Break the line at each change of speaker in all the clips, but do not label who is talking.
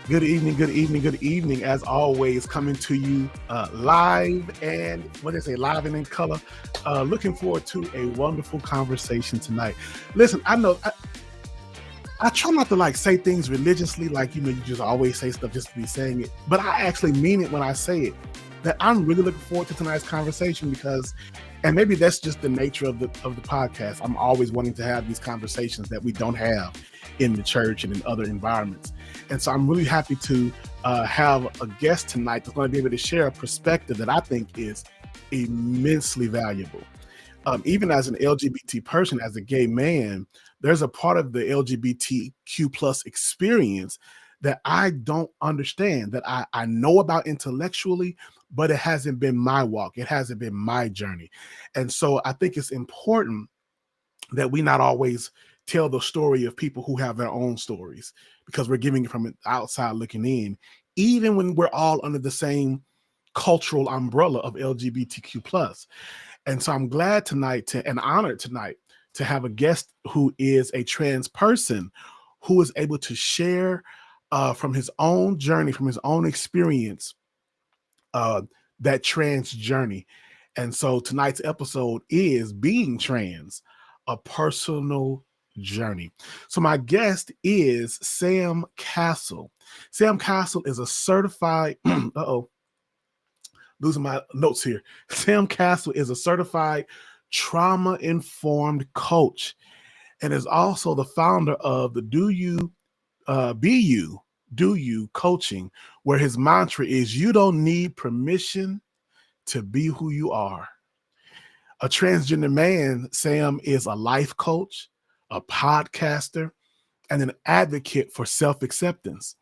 Good evening, good evening, good evening. As always, coming to you live and what they say, live and in color. Looking forward to a wonderful conversation tonight. Listen, I try not to like say things religiously, like you just always say stuff just to be saying it. But I actually mean it when I say it. That I'm really looking forward to tonight's conversation because, and maybe that's just the nature of the podcast. I'm always wanting to have these conversations that we don't have in the church and in other environments. And so I'm really happy to have a guest tonight that's going to be able to share a perspective that I think is immensely valuable. Even as an LGBT person, as a gay man, there's a part of the LGBTQ plus experience that I don't understand, that I know about intellectually, but it hasn't been my walk. It hasn't been my journey. And so I think it's important that we not always tell the story of people who have their own stories because we're giving it from an outside looking in, even when we're all under the same cultural umbrella of LGBTQ plus. And so I'm glad tonight and honored tonight to have a guest who is a trans person who is able to share from his own journey, from his own experience, that trans journey. And so tonight's episode is Being Trans, a Personal Journey. So my guest is Sam Castle. Sam Castle is a certified, losing my notes here. Sam Castle is a certified trauma-informed coach and is also the founder of the Do You coaching, where his mantra is you don't need permission to be who you are. A transgender man, Sam is a life coach, a podcaster, and an advocate for self-acceptance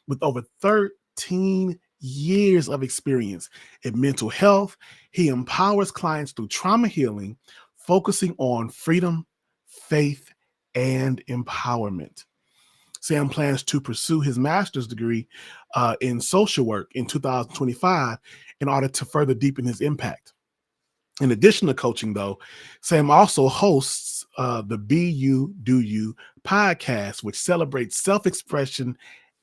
with over 13 years of experience in mental health. He empowers clients through trauma healing, focusing on freedom, faith, and empowerment. Sam plans to pursue his master's degree in social work in 2025 in order to further deepen his impact. In addition to coaching, though, Sam also hosts the Be You, Do You podcast, which celebrates self-expression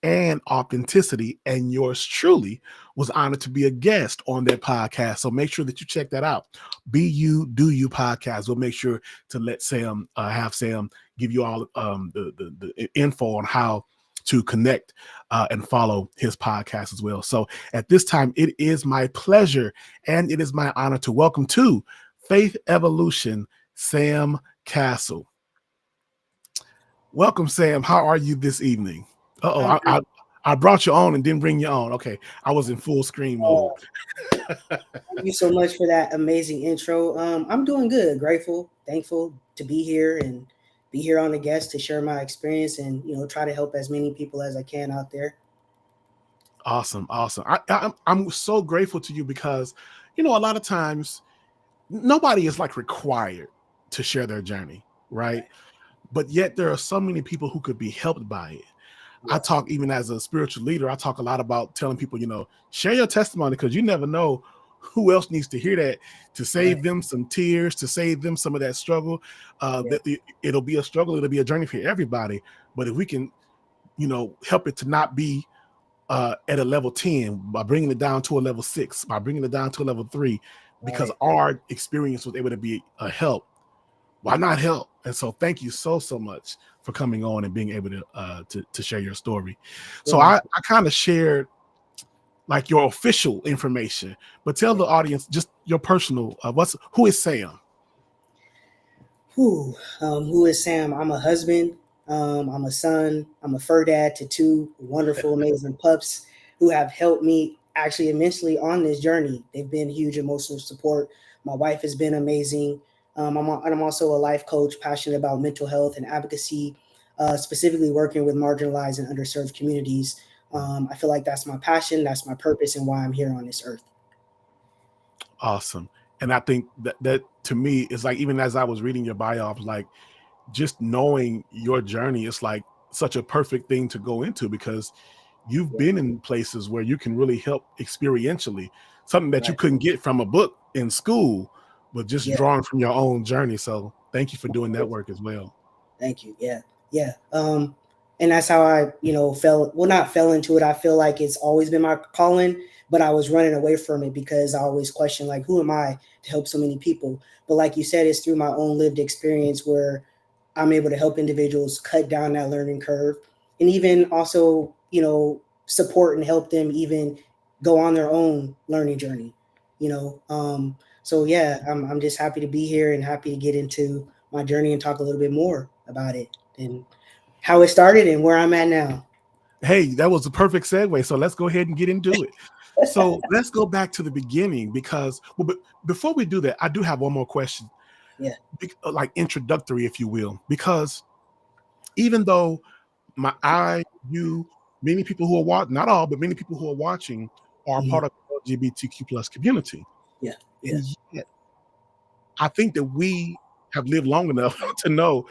and authenticity. And yours truly was honored to be a guest on that podcast. So make sure that you check that out. Be You, Do You podcast. We'll make sure to let Sam, have Sam give you all the info on how to connect and follow his podcast as well. So at this time, it is my pleasure and it is my honor to welcome to Faith Evolution, Sam Castle. Welcome, Sam. How are you this evening? I brought you on and didn't bring you on. Okay, I was in full screen mode.
Thank you so much for that amazing intro. I'm doing good, grateful, thankful to be here and be here on the guest to share my experience and try to help as many people as I can out there.
Awesome. I'm so grateful to you because a lot of times nobody is like required to share their journey, right? But yet there are so many people who could be helped by it. I talk, even as a spiritual leader, I talk a lot about telling people, share your testimony because you never know who else needs to hear that to save them some tears, to save them some of that struggle. It'll be a struggle. It'll be a journey for everybody. But if we can, help it to not be at a level 10 by bringing it down to a level 6, by bringing it down to a level 3, because our experience was able to be a help. Why not help? And so thank you so much for coming on and being able to share your story. So I kind of shared like your official information, but tell the audience just your personal, who is Sam?
Who is Sam? I'm a husband. I'm a son. I'm a fur dad to two wonderful, amazing pups who have helped me actually immensely on this journey. They've been huge emotional support. My wife has been amazing. I'm also a life coach, passionate about mental health and advocacy, specifically working with marginalized and underserved communities. I feel like that's my passion, that's my purpose, and why I'm here on this earth.
Awesome. And I think that to me is like, even as I was reading your bio, I was like, just knowing your journey is like such a perfect thing to go into because you've been in places where you can really help experientially, something that you couldn't get from a book in school, but just drawing from your own journey. So thank you for doing that work as well.
Thank you. Yeah. And that's how I, not fell into it. I feel like it's always been my calling, but I was running away from it because I always question, like, who am I to help so many people? But like you said, it's through my own lived experience where I'm able to help individuals cut down that learning curve, and even also, support and help them even go on their own learning journey, so yeah, I'm just happy to be here and happy to get into my journey and talk a little bit more about it and how it started and where I'm at now.
Hey, that was a perfect segue. So let's go ahead and get into it. So let's go back to the beginning because, well, but before we do that, I do have one more question.
Yeah.
Like introductory, if you will, because even though you, many people who are watching, not all, but many people who are watching are part of the LGBTQ plus community.
Yeah.
And yet, I think that we have lived long enough to know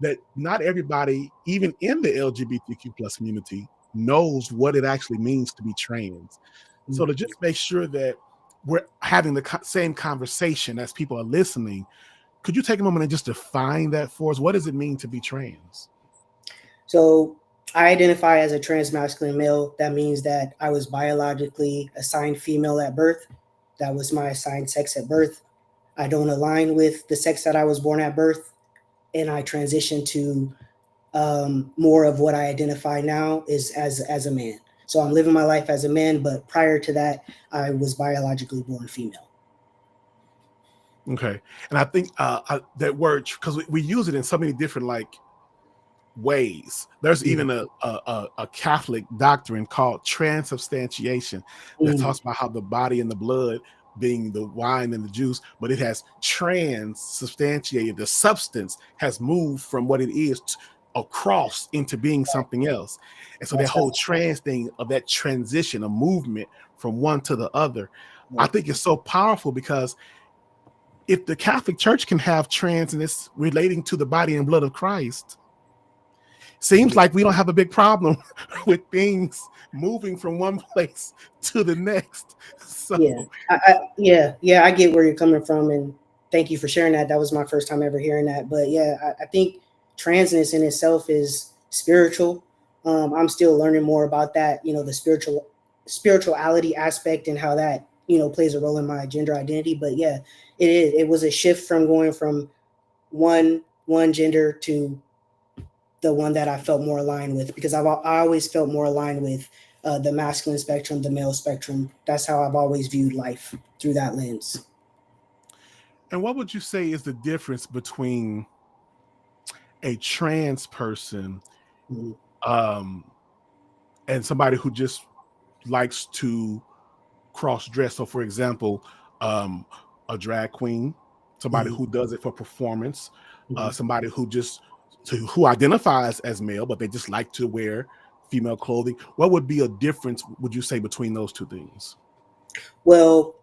that not everybody, even in the LGBTQ plus community, knows what it actually means to be trans. So to just make sure that we're having the same conversation as people are listening, could you take a moment and just define that for us? What does it mean to be trans?
So I identify as a transmasculine male. That means that I was biologically assigned female at birth. That was my assigned sex at birth. I don't align with the sex that I was born at birth, and I transitioned to more of what I identify now is as a man. So I'm living my life as a man, but prior to that, I was biologically born female.
Okay, and I think that word, because we use it in so many different ways. There's even a Catholic doctrine called transubstantiation that talks about how the body and the blood, being the wine and the juice, but it has transubstantiated. The substance has moved from what it is across into being something else. And so that whole trans thing of that transition, a movement from one to the other, I think is so powerful because if the Catholic Church can have trans and it's relating to the body and blood of Christ, seems like we don't have a big problem with things moving from one place to the next. So
I get where you're coming from, and thank you for sharing that. That was my first time ever hearing that. But yeah, I think transness in itself is spiritual. I'm still learning more about that. The spirituality aspect and how that plays a role in my gender identity. But yeah, it was a shift from going from one gender to the one that I felt more aligned with, because I always felt more aligned with the masculine spectrum, the male spectrum. That's how I've always viewed life, through that lens.
And what would you say is the difference between a trans person and somebody who just likes to cross dress? So for example, a drag queen, somebody who does it for performance, somebody who identifies as male, but they just like to wear female clothing. What would be a difference, would you say, between those two things?
Well,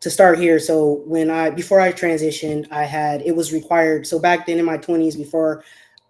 to start here, so before I transitioned, it was required. So back then in my 20s, before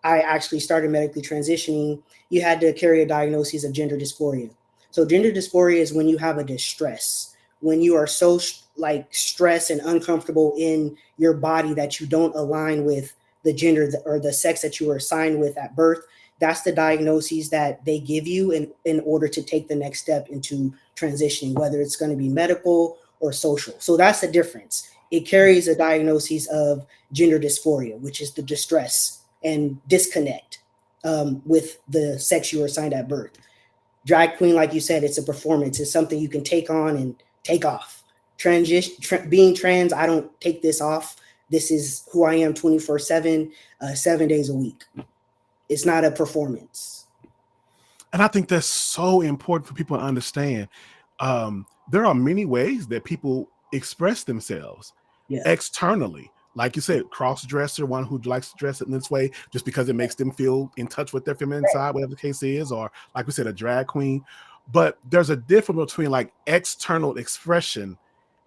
I actually started medically transitioning, you had to carry a diagnosis of gender dysphoria. So gender dysphoria is when you have a distress, when you are so stressed and uncomfortable in your body that you don't align with the gender or the sex that you were assigned with at birth. That's the diagnoses that they give you in order to take the next step into transitioning, whether it's going to be medical or social. So that's the difference. It carries a diagnosis of gender dysphoria, which is the distress and disconnect with the sex you were assigned at birth. Drag queen, like you said, it's a performance. It's something you can take on and take off. Being trans, I don't take this off. This is who I am 24/7, 7 days a week. It's not a performance.
And I think that's so important for people to understand. There are many ways that people express themselves externally. Like you said, cross-dresser, one who likes to dress it in this way just because it makes them feel in touch with their feminine side, whatever the case is, or like we said, a drag queen. But there's a difference between like external expression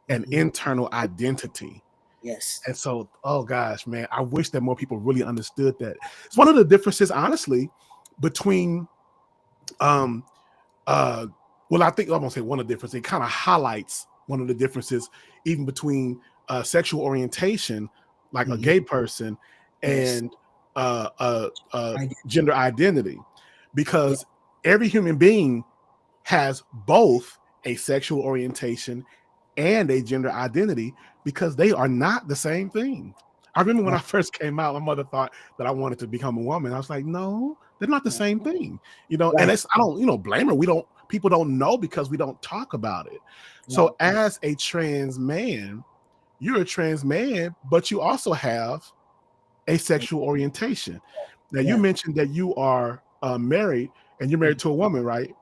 and internal identity.
Yes.
And so, oh gosh, man, I wish that more people really understood that. It's one of the differences, honestly, between well, I think I won't say one of the differences. It kind of highlights one of the differences even between sexual orientation, like a gay person, and gender identity, because every human being has both a sexual orientation and a gender identity, because they are not the same thing. I remember when I first came out, my mother thought that I wanted to become a woman. I was like, no, they're not the same thing, and it's, I don't, blame her. People don't know because we don't talk about it. So as a trans man, you're a trans man, but you also have a sexual orientation. Now, you mentioned that you are married, and you're married to a woman, right?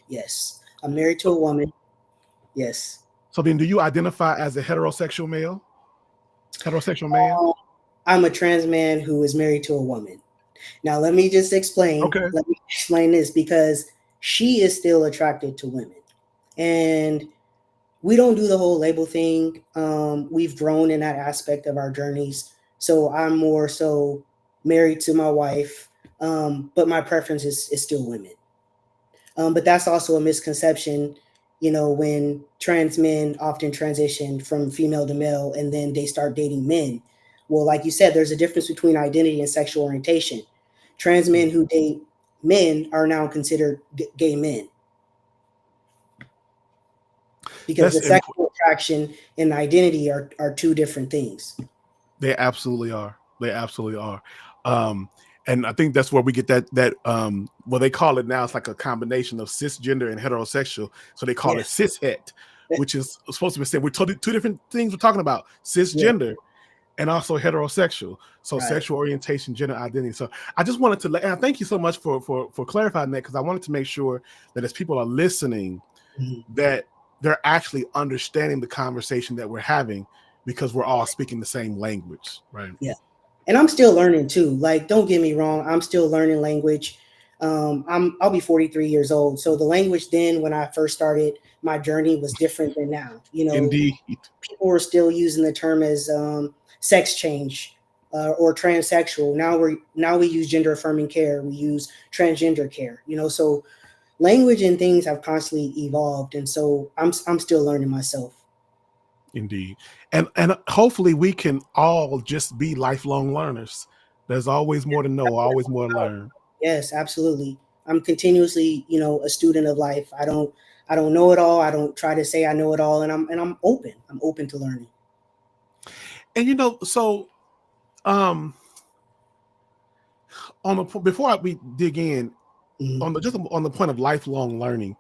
Yes, I'm married to a woman. Yes.
So then, do you identify as a heterosexual male? Heterosexual man?
I'm a trans man who is married to a woman. Now, let me just explain.
Okay.
Let me explain this, because she is still attracted to women. And we don't do the whole label thing. We've grown in that aspect of our journeys. So I'm more so married to my wife, but my preference is still women. But that's also a misconception, when trans men often transition from female to male and then they start dating men. Well, like you said, there's a difference between identity and sexual orientation. Trans men who date men are now considered gay men, because the sexual attraction and identity are two different things.
They absolutely are. They absolutely are. And I think that's where we get that well, they call it now, it's like a combination of cisgender and heterosexual. So they call it cishet, which is supposed to be said. We're two different things we're talking about: cisgender and also heterosexual. So sexual orientation, gender identity. So I just wanted to and thank you so much for clarifying that, because I wanted to make sure that as people are listening, that they're actually understanding the conversation that we're having, because we're all speaking the same language, right?
Yeah. And I'm still learning too. Like, don't get me wrong, I'm still learning language. I'll be 43 years old. So the language then, when I first started my journey, was different than now.
Indeed.
People were still using the term as sex change or transsexual. Now we use gender affirming care. We use transgender care. So language and things have constantly evolved, and so I'm still learning myself.
Indeed. And hopefully we can all just be lifelong learners. There's always more to know, always more to learn.
Yes, absolutely. I'm continuously, a student of life. I don't know it all. I don't try to say I know it all, and I'm open. I'm open to learning.
And so before we dig in, on the point of lifelong learning,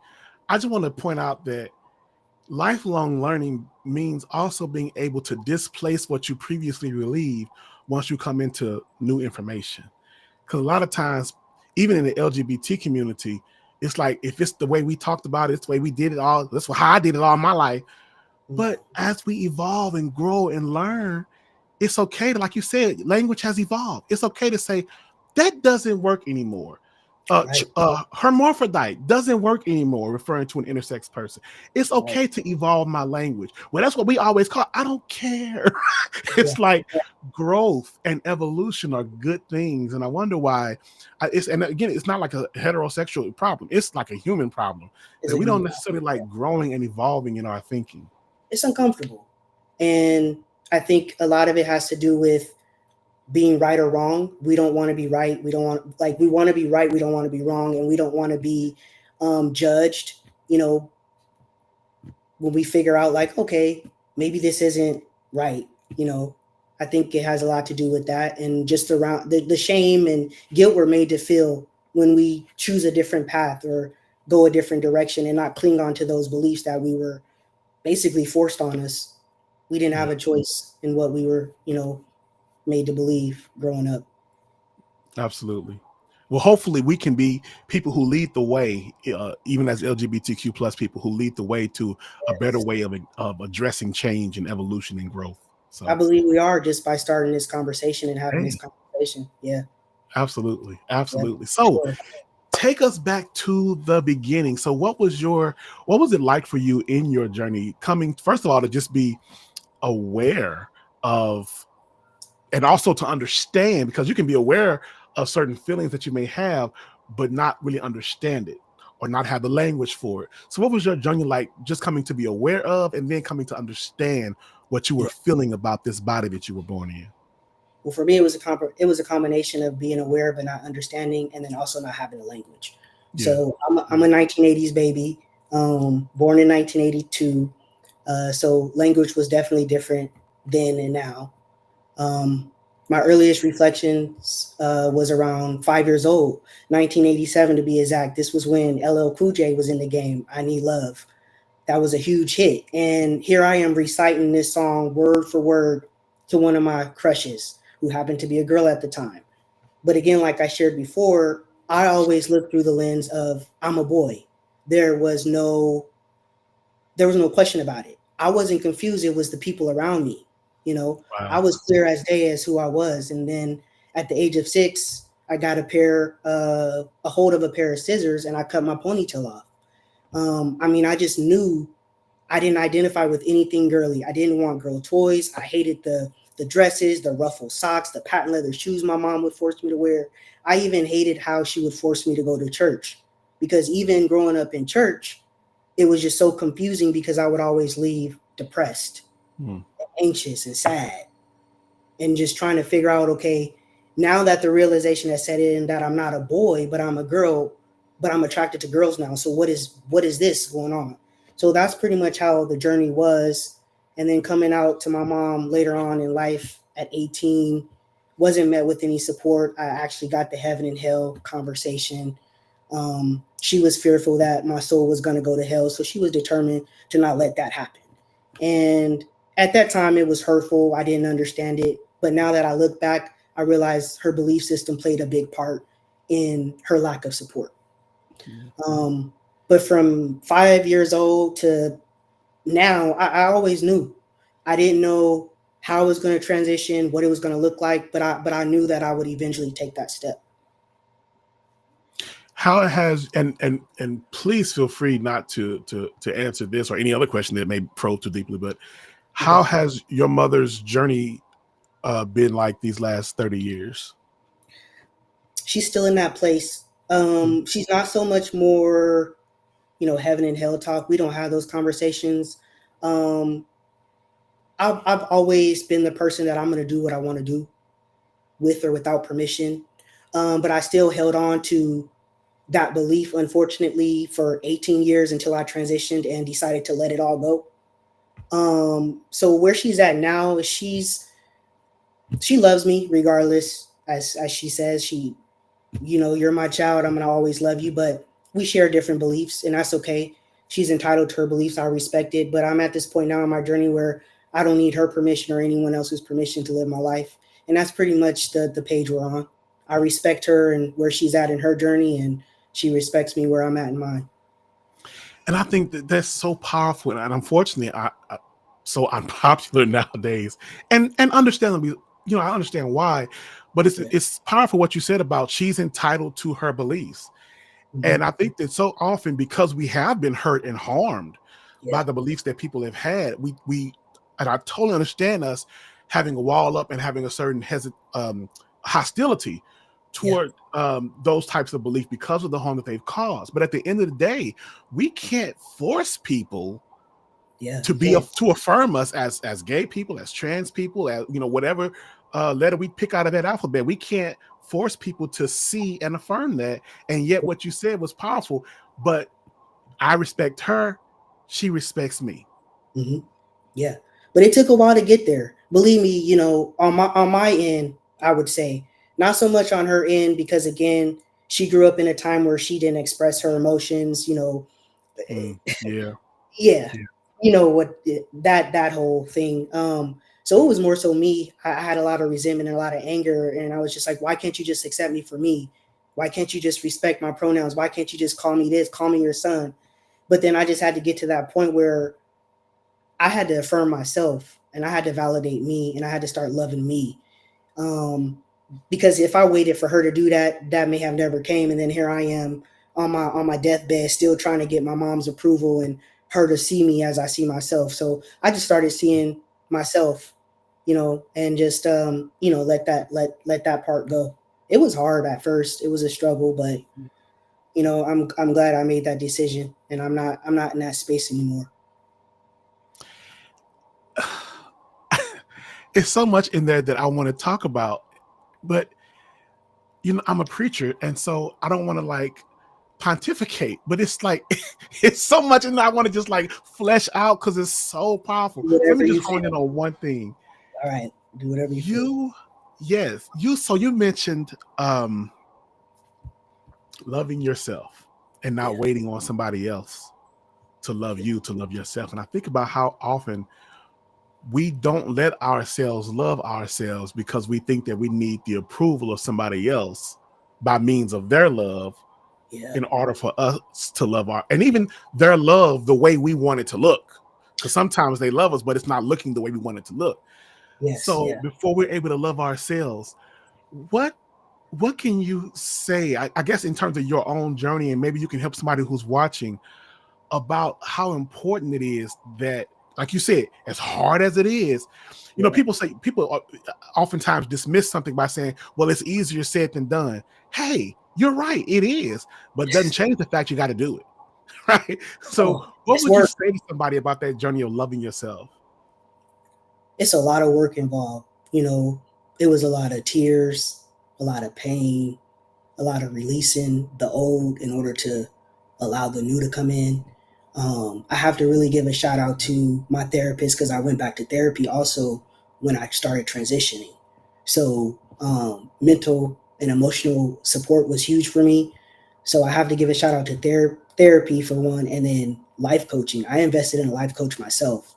I just want to point out that lifelong learning means also being able to displace what you previously believed once you come into new information. Because a lot of times, even in the LGBT community, it's like, if it's the way we talked about it, it's the way we did it all, that's how I did it all my life. But as we evolve and grow and learn, it's okay to, like you said, language has evolved. It's okay to say that doesn't work anymore. Hermaphrodite doesn't work anymore, referring to an intersex person. It's okay to evolve my language. Well, that's what we always call, I don't care. It's like growth and evolution are good things. And I wonder why and again, it's not like a heterosexual problem. It's like a human problem that we don't necessarily like growing and evolving in our thinking.
It's uncomfortable. And I think a lot of it has to do with being right or wrong. We don't want to be right. We want to be right. We don't want to be wrong. And we don't want to be judged, when we figure out like, okay, maybe this isn't right. I think it has a lot to do with that. And just around the shame and guilt we're made to feel when we choose a different path or go a different direction, and not cling on to those beliefs that we were basically forced on us. We didn't have a choice in what we were, made to believe growing up.
Absolutely. Well, hopefully we can be people who lead the way, even as LGBTQ plus people who lead the way to a better way of addressing change and evolution and growth. So
I believe we are, just by starting this conversation and having this conversation. Yeah.
Absolutely. Yeah, so take us back to the beginning. So what was it like for you in your journey, coming, first of all, to just be aware of, and also to understand, because you can be aware of certain feelings that you may have, but not really understand it or not have the language for it. So what was your journey like, just coming to be aware of and then coming to understand what you were feeling about this body that you were born in?
Well, for me, it was a combination of being aware but not understanding, and then also not having a language. So I'm a 1980s baby, born in 1982. So language was definitely different then and now. My earliest reflections was around 5 years old, 1987 to be exact. This was when LL Cool J was in the game. I Need Love. That was a huge hit, and here I am reciting this song word for word to one of my crushes, who happened to be a girl at the time. But again, like I shared before, I always looked through the lens of I'm a boy. There was no there was no question about it. I wasn't confused. It was the people around me. You know, I
Wow.
was clear as day as who I was. And then at the age of 6, I got a hold of a pair of scissors, and I cut my ponytail off. I mean, I just knew I didn't identify with anything girly. I didn't want girl toys. I hated the dresses, the ruffled socks, the patent leather shoes my mom would force me to wear. I even hated how she would force me to go to church, because even growing up in church, it was just so confusing because I would always leave depressed, anxious, and sad, and just trying to figure out, okay, now that the realization has set in that I'm not a boy, but I'm a girl, but I'm attracted to girls now. So what is this going on? So that's pretty much how the journey was. And then coming out to my mom later on in life at 18, wasn't met with any support. I actually got the heaven and hell conversation. She was fearful that my soul was going to go to hell, so she was determined to not let that happen. And at that time, it was hurtful. I didn't understand it, but now that I look back, I realize her belief system played a big part in her lack of support. Um, but from 5 years old to now, I always knew. I didn't know how I was going to transition, what it was going to look like, but I knew that I would eventually take that step.
How it has and please feel free not to answer this or any other question that may probe too deeply, but how
Okay.
has your mother's journey been like these last 30 years?
She's still in that place. She's not so much more, heaven and hell talk. We don't have those conversations. Um, I've always been the person that I'm going to do what I want to do with or without permission. But I still held on to that belief, unfortunately, for 18 years until I transitioned and decided to let it all go. So where she's at now is she loves me regardless, as she says. You're my child, I'm gonna always love you, but we share different beliefs, and that's okay. She's entitled to her beliefs, I respect it, but I'm at this point now in my journey where I don't need her permission or anyone else's permission to live my life. And that's pretty much the page we're on. I respect her and where she's at in her journey, and she respects me where I'm at in mine.
And I think that that's so powerful, and unfortunately, I so unpopular nowadays, and understandably, I understand why, but it's
Yeah.
it's powerful what you said about she's entitled to her beliefs.
Hmm.
And I think that so often, because we have been hurt and harmed
Yeah.
by the beliefs that people have had, we and I totally understand us having a wall up and having a certain hostility
Yeah.
toward those types of belief because of the harm that they've caused. But at the end of the day, we can't force people
Yeah.
to
You can't.
to affirm us as gay people, as trans people, as whatever letter we pick out of that alphabet. We can't force people to see and affirm that. And yet, what you said was powerful. But I respect her; she respects me.
Hmm. Yeah, but it took a while to get there. Believe me, on my end, I would say not so much on her end, because again, she grew up in a time where she didn't express her emotions.
Yeah,
Yeah,
yeah,
what that whole thing. So it was more so me. I had a lot of resentment and a lot of anger, and I was just like, why can't you just accept me for me? Why can't you just respect my pronouns? Why can't you just call me this? Call me your son. But then I just had to get to that point where I had to affirm myself, and I had to validate me, and I had to start loving me. Um, because if I waited for her to do that, that may have never came. And then here I am on my deathbed, still trying to get my mom's approval and her to see me as I see myself. So I just started seeing myself, and just let that part go. It was hard at first. It was a struggle, but I'm glad I made that decision, and I'm not in that space anymore.
it's so much in there that I want to talk about, but I'm a preacher, and so I don't want to like pontificate, but it's like it's so much in there I want to just like flesh out because it's so powerful. So let
Whatever
me
you
just hone in
feel.
on one thing.
All right, do whatever you feel.
Yes, so you mentioned loving yourself and not
Yeah.
waiting on somebody else to love you, to love yourself. And I think about how often we don't let ourselves love ourselves because we think that we need the approval of somebody else by means of their love
Yeah.
in order for us to love and even their love the way we want it to look. Because sometimes they love us, but it's not looking the way we want it to look.
Yes.
So
Yeah.
before we're able to love ourselves, what can you say, I guess, in terms of your own journey, and maybe you can help somebody who's watching about how important it is that, like you said, as hard as it is,
Yeah.
people oftentimes dismiss something by saying, well, it's easier said than done. Hey, you're right, it is, but it doesn't change the fact you got to do it. Right. So
Oh,
what
it's
would you
work.
say to somebody about that journey of loving yourself?
It's a lot of work involved. It was a lot of tears, a lot of pain, a lot of releasing the old in order to allow the new to come in. I have to really give a shout out to my therapist because I went back to therapy also when I started transitioning. So mental and emotional support was huge for me. So I have to give a shout out to therapy for one, and then life coaching. I invested in a life coach myself.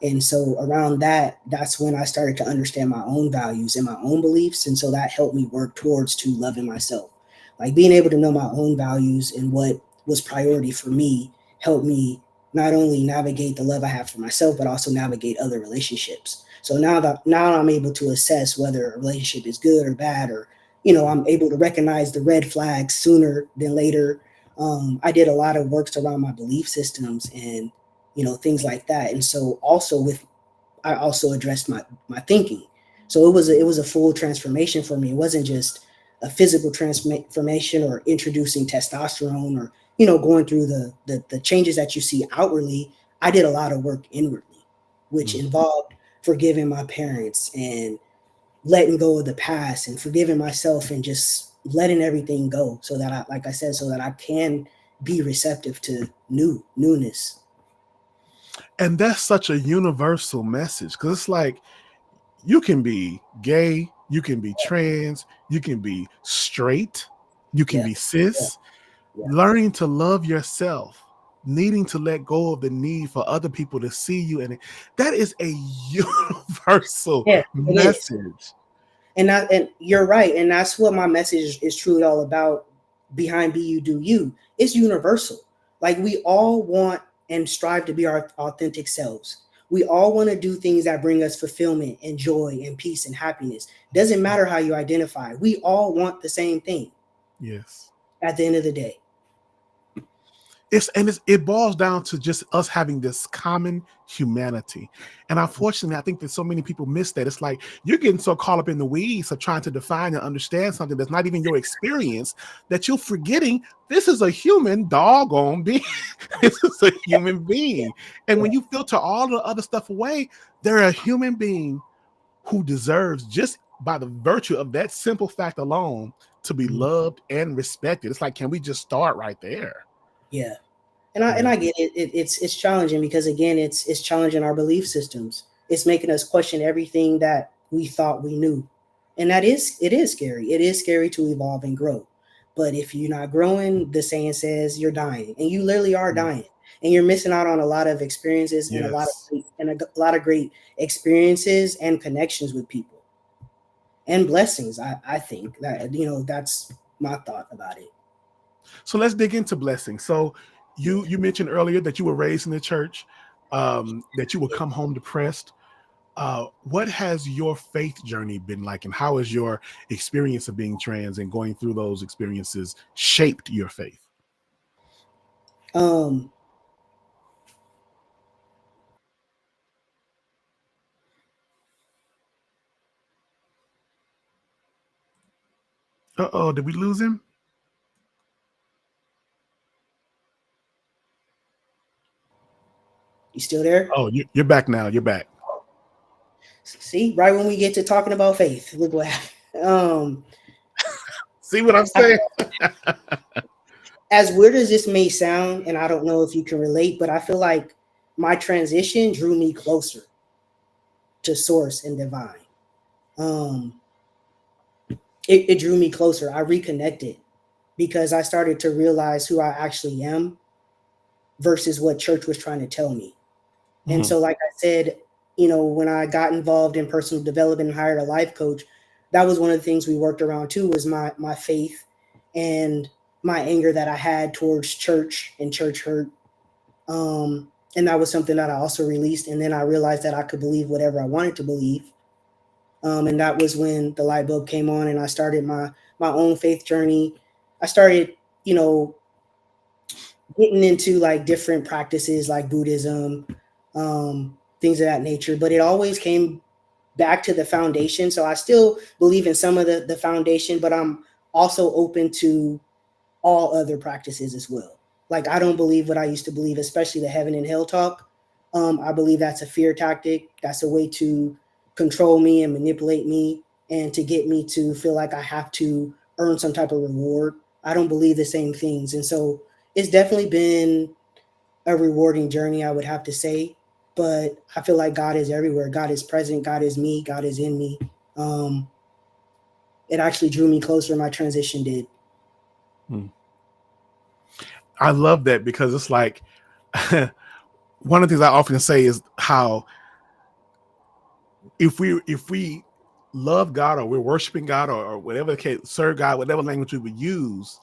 And so around that's when I started to understand my own values and my own beliefs. And so that helped me work towards to loving myself. Like being able to know my own values and what was priority for me helped me not only navigate the love I have for myself, but also navigate other relationships. So now I'm able to assess whether a relationship is good or bad, or I'm able to recognize the red flags sooner than later. I did a lot of works around my belief systems and things like that. And so I also addressed my thinking. So it was a full transformation for me. It wasn't just a physical transformation or introducing testosterone or going through the changes that you see outwardly. I did a lot of work inwardly, which
Mm.
involved forgiving my parents and letting go of the past and forgiving myself and just letting everything go so that like I said, so that I can be receptive to newness.
And that's such a universal message, because it's like you can be gay, you can be trans, you can be straight, you can
Yeah.
be
Yeah.
cis.
Yeah.
Learning to love yourself, needing to let go of the need for other people to see you, and that is a universal
Yeah, it is.
message.
And you're right. And that's what my message is truly all about. Behind Be You Do You, it's universal. Like we all want and strive to be our authentic selves. We all want to do things that bring us fulfillment and joy and peace and happiness. Doesn't matter how you identify. We all want the same thing
Yes.
at the end of the day.
It boils down to just us having this common humanity. And unfortunately, I think that so many people miss that. It's like you're getting so caught up in the weeds of trying to define and understand something that's not even your experience, that you're forgetting this is a human doggone being. This is a human being. And when you filter all the other stuff away, they're a human being who deserves, just by the virtue of that simple fact alone, to be loved and respected. It's like, can we just start right there?
Yeah. And I get it. It's challenging because again, it's challenging our belief systems. It's making us question everything that we thought we knew, and it is scary. It is scary to evolve and grow. But if you're not growing, the saying says you're dying, and you literally are dying, and you're missing out on a lot of experiences and
Yes.
a lot of great experiences and connections with people and blessings. I think that that's my thought about it.
So let's dig into blessings. So you mentioned earlier that you were raised in the church, that you would come home depressed. What has your faith journey been like, and how has your experience of being trans and going through those experiences shaped your faith?
Um,
Uh-oh, did we lose him?
you still there?
Oh, you're back now. You're back.
See, right when we get to talking about faith, look what happened.
See what I'm saying?
As weird as this may sound, and I don't know if you can relate, but I feel like my transition drew me closer to source and divine. Um, it drew me closer. I reconnected because I started to realize who I actually am versus what church was trying to tell me. And so, like I said, when I got involved in personal development and hired a life coach, that was one of the things we worked around too, was my faith and my anger that I had towards church and church hurt. And that was something that I also released. And then I realized that I could believe whatever I wanted to believe. And that was when the light bulb came on and I started my own faith journey. I started, getting into like different practices like Buddhism, things of that nature, but it always came back to the foundation. So I still believe in some of the foundation, but I'm also open to all other practices as well. Like, I don't believe what I used to believe, especially the heaven and hell talk. I believe that's a fear tactic. That's a way to control me and manipulate me and to get me to feel like I have to earn some type of reward. I don't believe the same things. And so it's definitely been a rewarding journey, I would have to say. But I feel like God is everywhere. God is present. God is me. God is in me. It actually drew me closer. My transition did.
I love that because it's like one of the things I often say is how if we love God or we're worshiping God or whatever the case, serve God, whatever language we would use,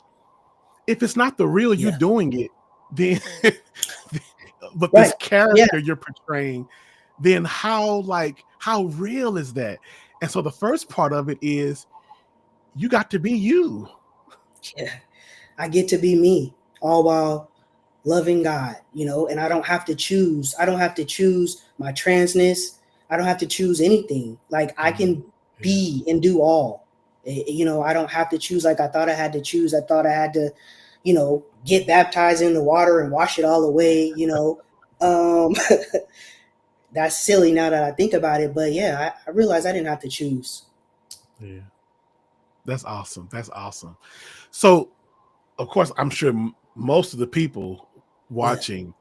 if it's not the real you doing it, then but this character you're portraying, then how real is that? And so the first part of it is you got to be you.
Yeah, I get to be me, all while loving God, and I don't have to choose. I don't have to choose my transness. I don't have to choose anything. Like, I can be and do all. I don't have to choose like I thought I had to choose. I thought I had to, get baptized in the water and wash it all away, That's silly now that I think about it. But yeah, I realized I didn't have to choose.
Yeah. That's awesome. That's awesome. So, of course, I'm sure most of the people watching,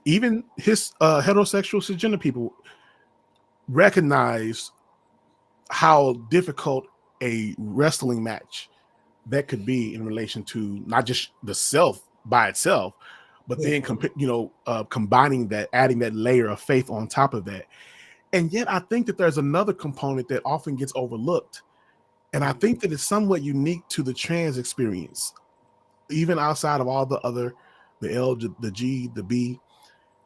even his heterosexual cisgender people, recognize how difficult a wrestling match that could be in relation to not just the self by itself, but then combining that, adding that layer of faith on top of that. And yet I think that there's another component that often gets overlooked. And I think that it's somewhat unique to the trans experience, even outside of all the other, the L, the G, the B,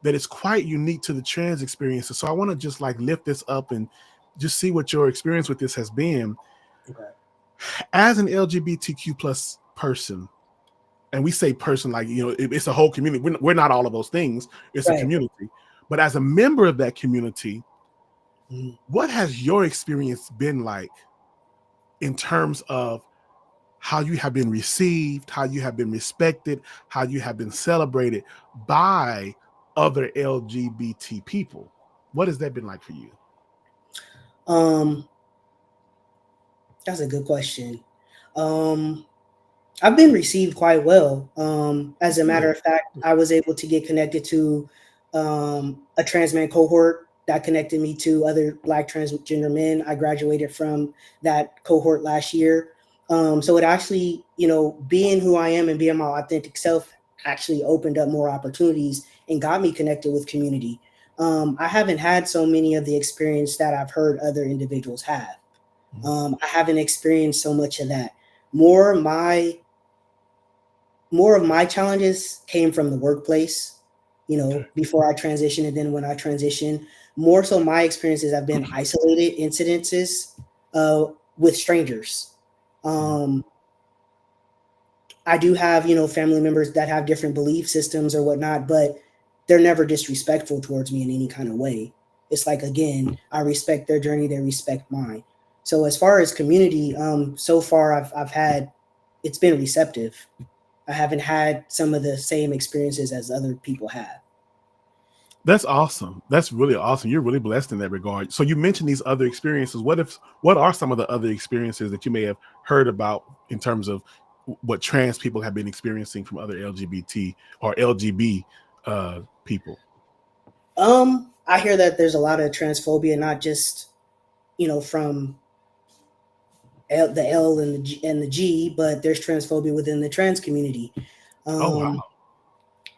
that it's quite unique to the trans experience. So I want to just like lift this up and just see what your experience with this has been. Okay. As an LGBTQ plus person, and we say person like, it's a whole community. We're not all of those things. It's a community. But as a member of that community, what has your experience been like in terms of how you have been received, how you have been respected, how you have been celebrated by other LGBT people? What has that been like for you?
That's a good question. I've been received quite well. As a matter of fact, I was able to get connected to a trans man cohort that connected me to other Black transgender men. I graduated from that cohort last year. So it actually, being who I am and being my authentic self actually opened up more opportunities and got me connected with community. I haven't had so many of the experience that I've heard other individuals have. I haven't experienced so much of that. More of my challenges came from the workplace, before I transitioned, and then when I transitioned. More so, my experiences have been isolated incidences with strangers. I do have, family members that have different belief systems or whatnot, but they're never disrespectful towards me in any kind of way. It's like, again, I respect their journey, they respect mine. So as far as community, so far I've had, it's been receptive. I haven't had some of the same experiences as other people have.
That's awesome. That's really awesome. You're really blessed in that regard. So you mentioned these other experiences. What are some of the other experiences that you may have heard about in terms of what trans people have been experiencing from other LGBT or LGB people?
I hear that there's a lot of transphobia, not just from the L and the G, but there's transphobia within the trans community,
Oh wow.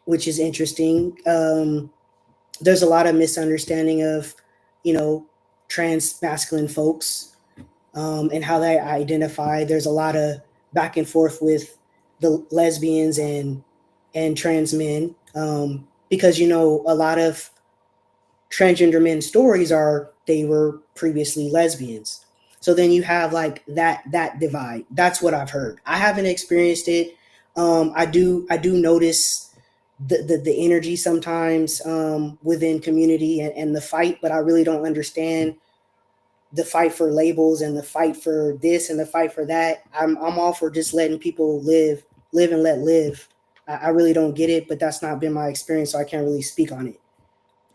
which is interesting. There's a lot of misunderstanding of, trans masculine folks, and how they identify. There's a lot of back and forth with the lesbians and trans men, because a lot of transgender men's stories are they were previously lesbians. So then you have like that divide. That's what I've heard. I haven't experienced it. I do notice the energy sometimes, within community and the fight, but I really don't understand the fight for labels and the fight for this and the fight for that. I'm all for just letting people live and let live. I really don't get it, but that's not been my experience, so I can't really speak on it.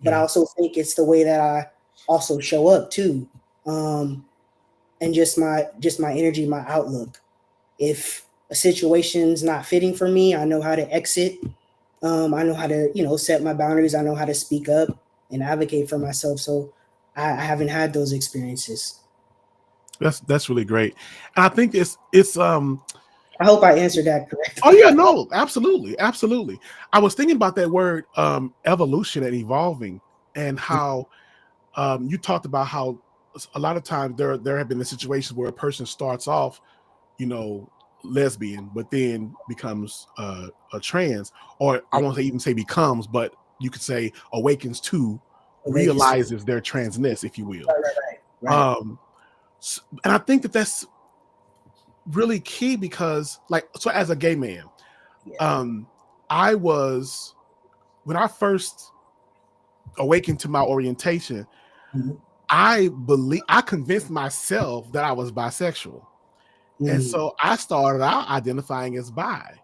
But I also think it's the way that I also show up too, and just my energy, my outlook. If a situation's not fitting for me, I know how to exit. I know how to set my boundaries. I know how to speak up and advocate for myself. So I haven't had those experiences.
That's really great. And I think it's
I hope I answered that correctly.
oh yeah, no, absolutely, absolutely. I was thinking about that word evolution and evolving, and how you talked about how a lot of times there have been the situations where a person starts off, lesbian, but then becomes a trans, or I won't even say becomes, but you could say awakens to, realizes their transness, if you will.
Right.
And I think that's really key because, so as a gay man, I was, when I first awakened to my orientation, I convinced myself that I was bisexual. And so I started out identifying as bi.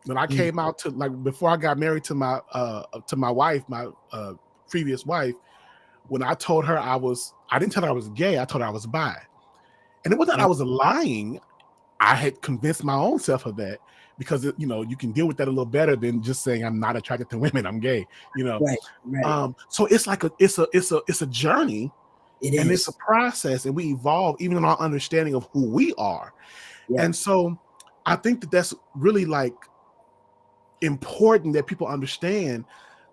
When I came out to, before I got married to my wife, my previous wife, when I told her I didn't tell her I was gay, I told her I was bi. And it wasn't that I was lying. I had convinced my own self of that, because you can deal with that a little better than just saying I'm not attracted to women, I'm gay.
Right.
So it's like it's a journey. And it's a process, and we evolve even in our understanding of who we are. And so I think that's really important that people understand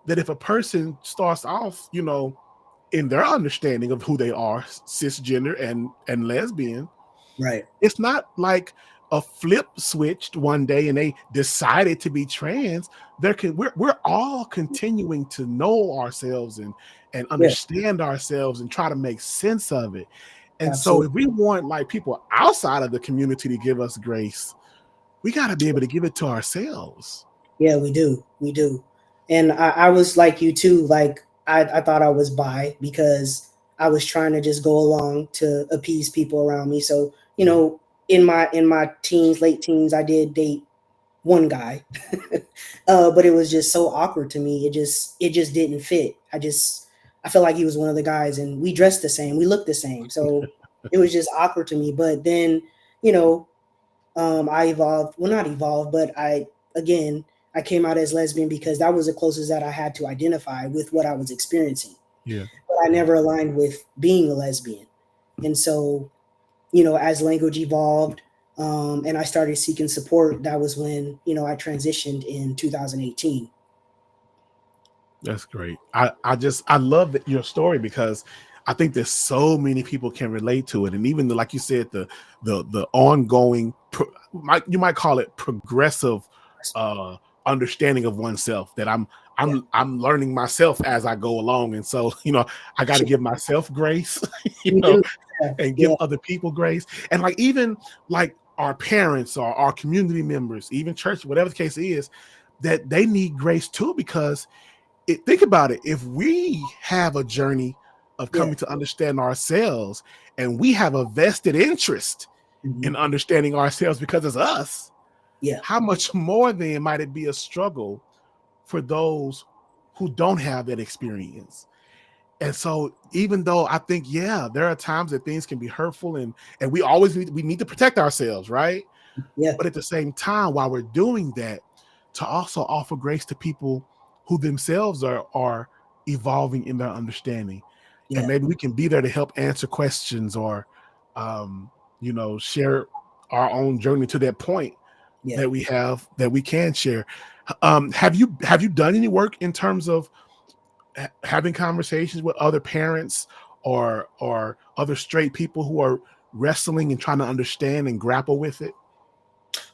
that if a person starts off, in their understanding of who they are, cisgender and lesbian,
right,
it's not like a flip switched one day and they decided to be trans. We're all continuing to know ourselves and understand ourselves and try to make sense of it. And
Absolutely.
so if we want people outside of the community to give us grace, we got to be able to give it to ourselves.
Yeah, we do. And I was like you too. I thought I was bi because I was trying to just go along to appease people around me. So, in my teens, late teens, I did date one guy, but it was just so awkward to me. It just didn't fit. I felt like he was one of the guys, and we dressed the same, we looked the same, so it was just awkward to me. But then, I evolved. Well, not evolved, but I came out as lesbian because that was the closest that I had to identify with what I was experiencing.
Yeah.
But I never aligned with being a lesbian, and so as language evolved, and I started seeking support, that was when I transitioned in 2018.
That's great. I love your story, because I think there's so many people can relate to it, and even like you said, the ongoing, you might call it progressive understanding of oneself, that I'm learning myself as I go along, and so I got to give myself grace, and give other people grace, and even our parents or our community members, even church, whatever the case is, that they need grace too, because think about it. If we have a journey of coming to understand ourselves, and we have a vested interest in understanding ourselves because it's us, how much more then might it be a struggle for those who don't have that experience. And so even though I think, yeah, there are times that things can be hurtful and we always need to protect ourselves, right?
Yeah.
But at the same time, while we're doing that, to also offer grace to people who themselves are evolving in their understanding.
Yeah.
And maybe we can be there to help answer questions or share our own journey to that point that we can share. Have you done any work in terms of having conversations with other parents or other straight people who are wrestling and trying to understand and grapple with it?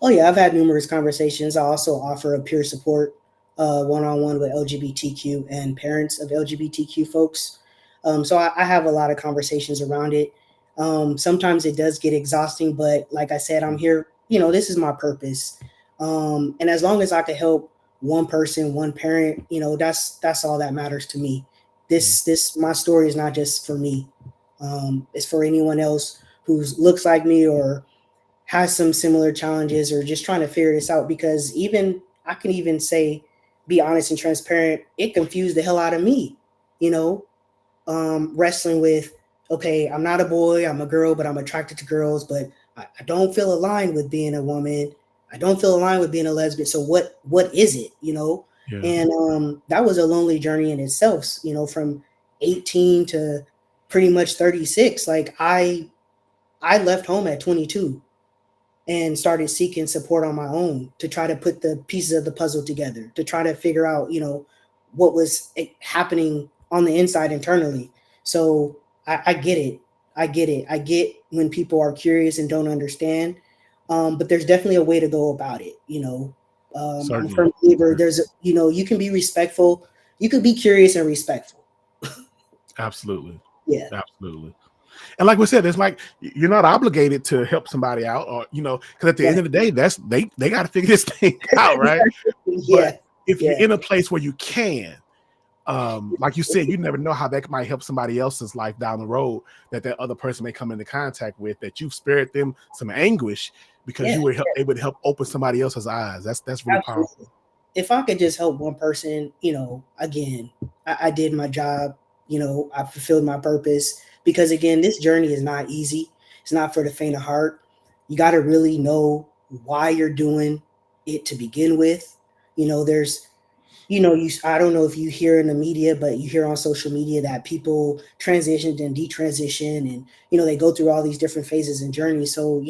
Oh yeah, I've had numerous conversations. I also offer a peer support one-on-one with LGBTQ and parents of LGBTQ folks. So I have a lot of conversations around it. Sometimes it does get exhausting, but like I said, I'm here, this is my purpose. And as long as I can help one person, one parent, that's all that matters to me. My story is not just for me. It's for anyone else who looks like me or has some similar challenges or just trying to figure this out, because even I can even say, be honest and transparent, it confused the hell out of me, wrestling with, okay, I'm not a boy, I'm a girl, but I'm attracted to girls, but I don't feel aligned with being a woman. I don't feel aligned with being a lesbian. So what is it,
Yeah.
And that was a lonely journey in itself, from 18 to pretty much 36. Like I left home at 22 and started seeking support on my own to try to put the pieces of the puzzle together, to try to figure out, what was happening on the inside internally. So I get it. I get it. I get when people are curious and don't understand. But there's definitely a way to go about it. I'm a firm believer. You can be respectful. You could be curious and respectful.
Absolutely.
Yeah.
Absolutely. And like we said, it's like you're not obligated to help somebody out, or because at the end of the day, they got to figure this thing out, right?
Yeah.
But if you're in a place where you can, like you said, you never know how that might help somebody else's life down the road that other person may come into contact with, that you've spared them some anguish because it would help open somebody else's eyes. That's really powerful.
If I could just help one person, again, I did my job. I fulfilled my purpose. Because again, this journey is not easy. It's not for the faint of heart. You got to really know why you're doing it to begin with. There's, I don't know if you hear in the media, but you hear on social media that people transitioned and detransition and, they go through all these different phases and journeys. So,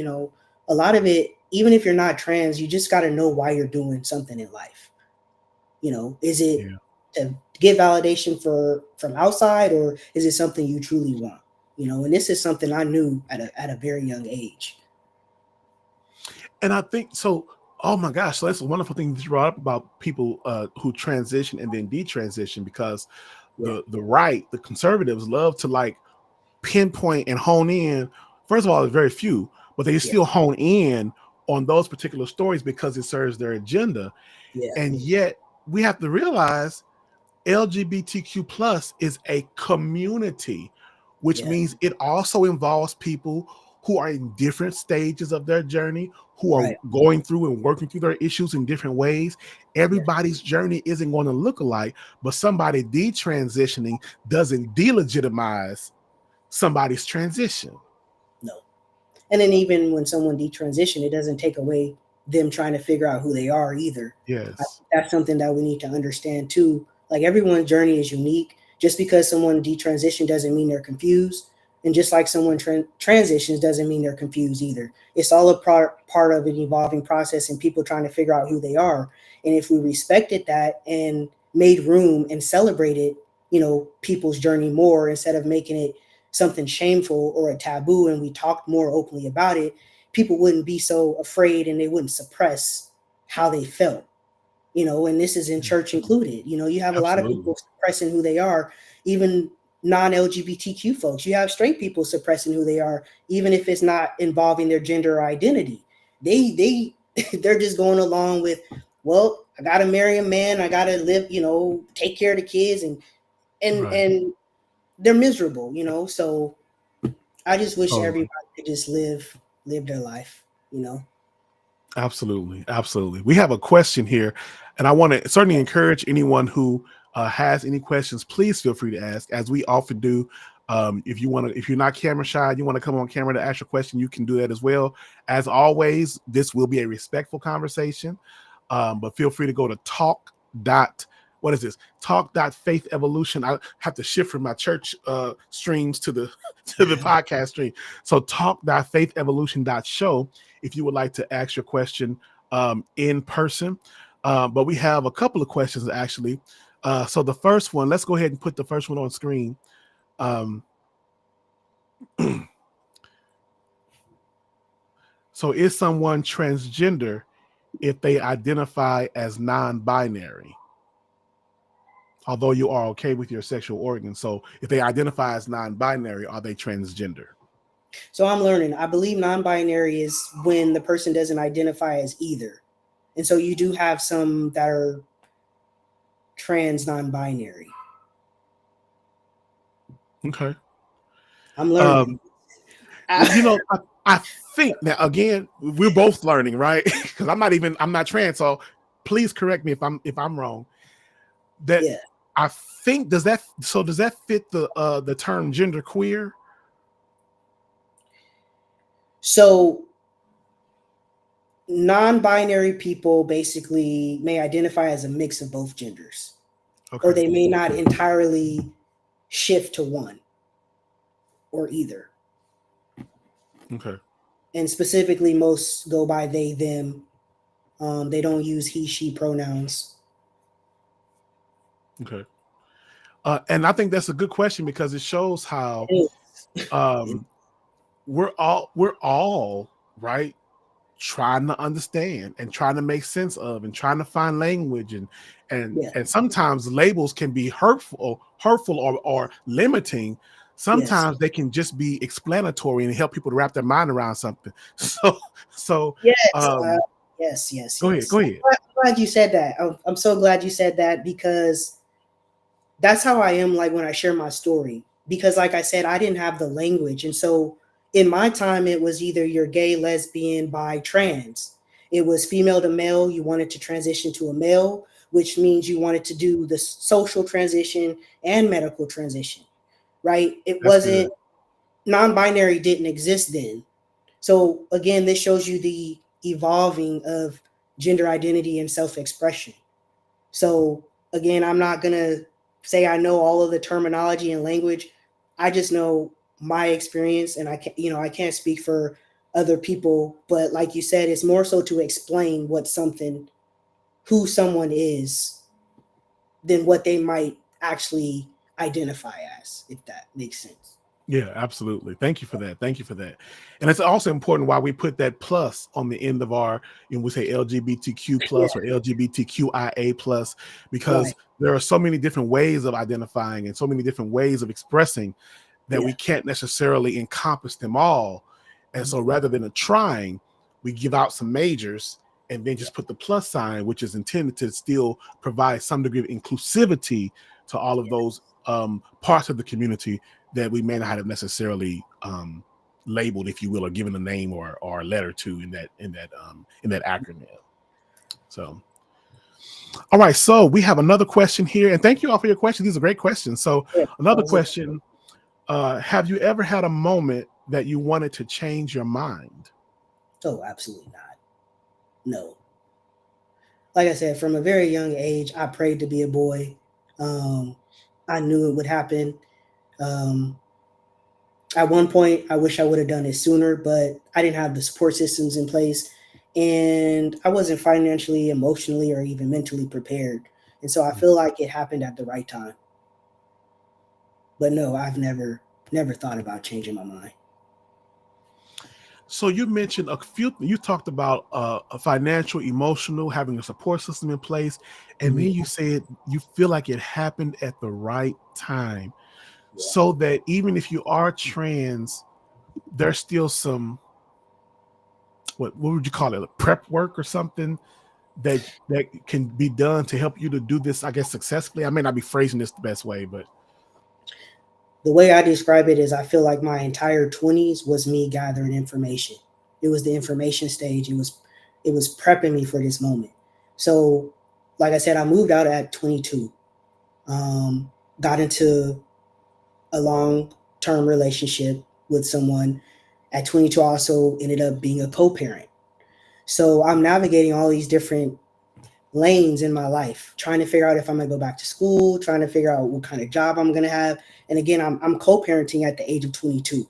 a lot of it, even if you're not trans, you just got to know why you're doing something in life. Is it to get validation from outside, or is it something you truly want? And this is something I knew at a very young age.
And I think so. Oh my gosh, so that's a wonderful thing that you brought up about people who transition and then detransition, because the conservatives love to like pinpoint and hone in. First of all, there's very few, but they still hone in on those particular stories because it serves their agenda. And yet we have to realize LGBTQ plus is a community, which means it also involves people who are in different stages of their journey, who are going through and working through their issues in different ways. Everybody's journey isn't going to look alike, but somebody detransitioning doesn't delegitimize somebody's transition.
No. And then even when someone detransition, it doesn't take away them trying to figure out who they are either.
Yes.
That's something that we need to understand too. Like everyone's journey is unique. Just because someone detransition doesn't mean they're confused. And just like someone transitions doesn't mean they're confused either. It's all a part of an evolving process and people trying to figure out who they are. And if we respected that and made room and celebrated, people's journey more instead of making it something shameful or a taboo, and we talked more openly about it, people wouldn't be so afraid and they wouldn't suppress how they felt. And this is in church included. You have a lot of people suppressing who they are, even non-LGBTQ folks. You have straight people suppressing who they are, even if it's not involving their gender or identity. They're just going along with, well, I gotta marry a man, I gotta live, take care of the kids, and they're miserable, So I just wish everybody could just live their life,
Absolutely. We have a question here, and I want to certainly encourage anyone who has any questions, please feel free to ask, as we often do. If you're not camera shy, you want to come on camera to ask your question, you can do that as well. As always, this will be a respectful conversation, but feel free to go to talk.faith evolution. I have to shift from my church streams to the podcast stream. So talk.faith-evolution.show if you would like to ask your question in person. But we have a couple of questions actually. So the first one, let's go ahead and put the first one on screen. So is someone transgender if they identify as non-binary? Although you are okay with your sexual organ. So if they identify as non-binary, are they transgender?
So I'm learning. I believe non-binary is when the person doesn't identify as either. And so you do have some that are trans non-binary.
Okay.
I'm learning.
I think that, again, we're both learning, right? Because I'm not trans, so please correct me if I'm wrong. That yeah. I think does that fit the term gender queer?
So non-binary people basically may identify as a mix of both genders. Okay. Or they may not entirely shift to one or either.
Okay.
And specifically, most go by they, them. They don't use he, she pronouns.
Okay. And I think that's a good question because it shows how we're all right, trying to understand and trying to make sense of and trying to find language and sometimes labels can be hurtful or limiting. Sometimes they can just be explanatory and help people to wrap their mind around something. So
yes.
Go ahead.
I'm glad you said that. I'm so glad you said that because that's how I am like when I share my story. Because like I said, I didn't have the language. And so in my time, it was either you're gay, lesbian, bi, trans. It was female to male. You wanted to transition to a male, which means you wanted to do the social transition and medical transition. Right? It wasn't non-binary didn't exist then. So again, this shows you the evolving of gender identity and self-expression. So again, I'm not going to say I know all of the terminology and language. I just know my experience and I can't speak for other people, but like you said, it's more so to explain who someone is than what they might actually identify as, if that makes sense.
Yeah, absolutely. Thank you for that. And it's also important why we put that plus on the end of our, we say LGBTQ plus or LGBTQIA plus, because there are so many different ways of identifying and so many different ways of expressing that we can't necessarily encompass them all. And so rather than trying, we give out some majors and then just put the plus sign, which is intended to still provide some degree of inclusivity to all of those parts of the community that we may not have necessarily labeled, if you will, or given a name or a letter to in that acronym. So, all right. So we have another question here, and thank you all for your questions. These are great questions. So another question: have you ever had a moment that you wanted to change your mind?
Oh, absolutely not. No. Like I said, from a very young age, I prayed to be a boy. I knew it would happen. At one point, I wish I would have done it sooner, but I didn't have the support systems in place and I wasn't financially, emotionally, or even mentally prepared. And so I feel like it happened at the right time. But no, I've never thought about changing my mind.
So you mentioned you talked about a financial, emotional, having a support system in place. And then you said you feel like it happened at the right time. Yeah. So that even if you are trans, there's still some, what would you call it? Prep work or something that can be done to help you to do this, I guess, successfully. I may not be phrasing this the best way, but
the way I describe it is I feel like my entire 20s was me gathering information. It was the information stage. It was prepping me for this moment. So, like I said, I moved out at 22. Got into a long-term relationship with someone. At 22, I also ended up being a co-parent. So I'm navigating all these different lanes in my life, trying to figure out if I'm gonna go back to school, trying to figure out what kind of job I'm gonna have. And again, I'm co-parenting at the age of 22.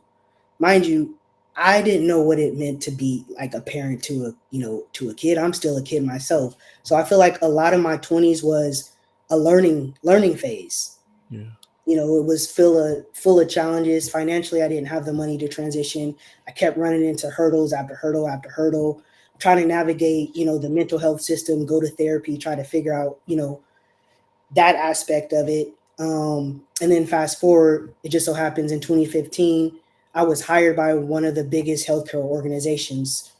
Mind you, I didn't know what it meant to be like a parent to a kid. I'm still a kid myself. So I feel like a lot of my 20s was a learning phase.
Yeah.
It was full of challenges. Financially, I didn't have the money to transition. I kept running into hurdles after hurdle after hurdle, trying to navigate, the mental health system, go to therapy, try to figure out, that aspect of it. And then fast forward, it just so happens in 2015, I was hired by one of the biggest healthcare organizations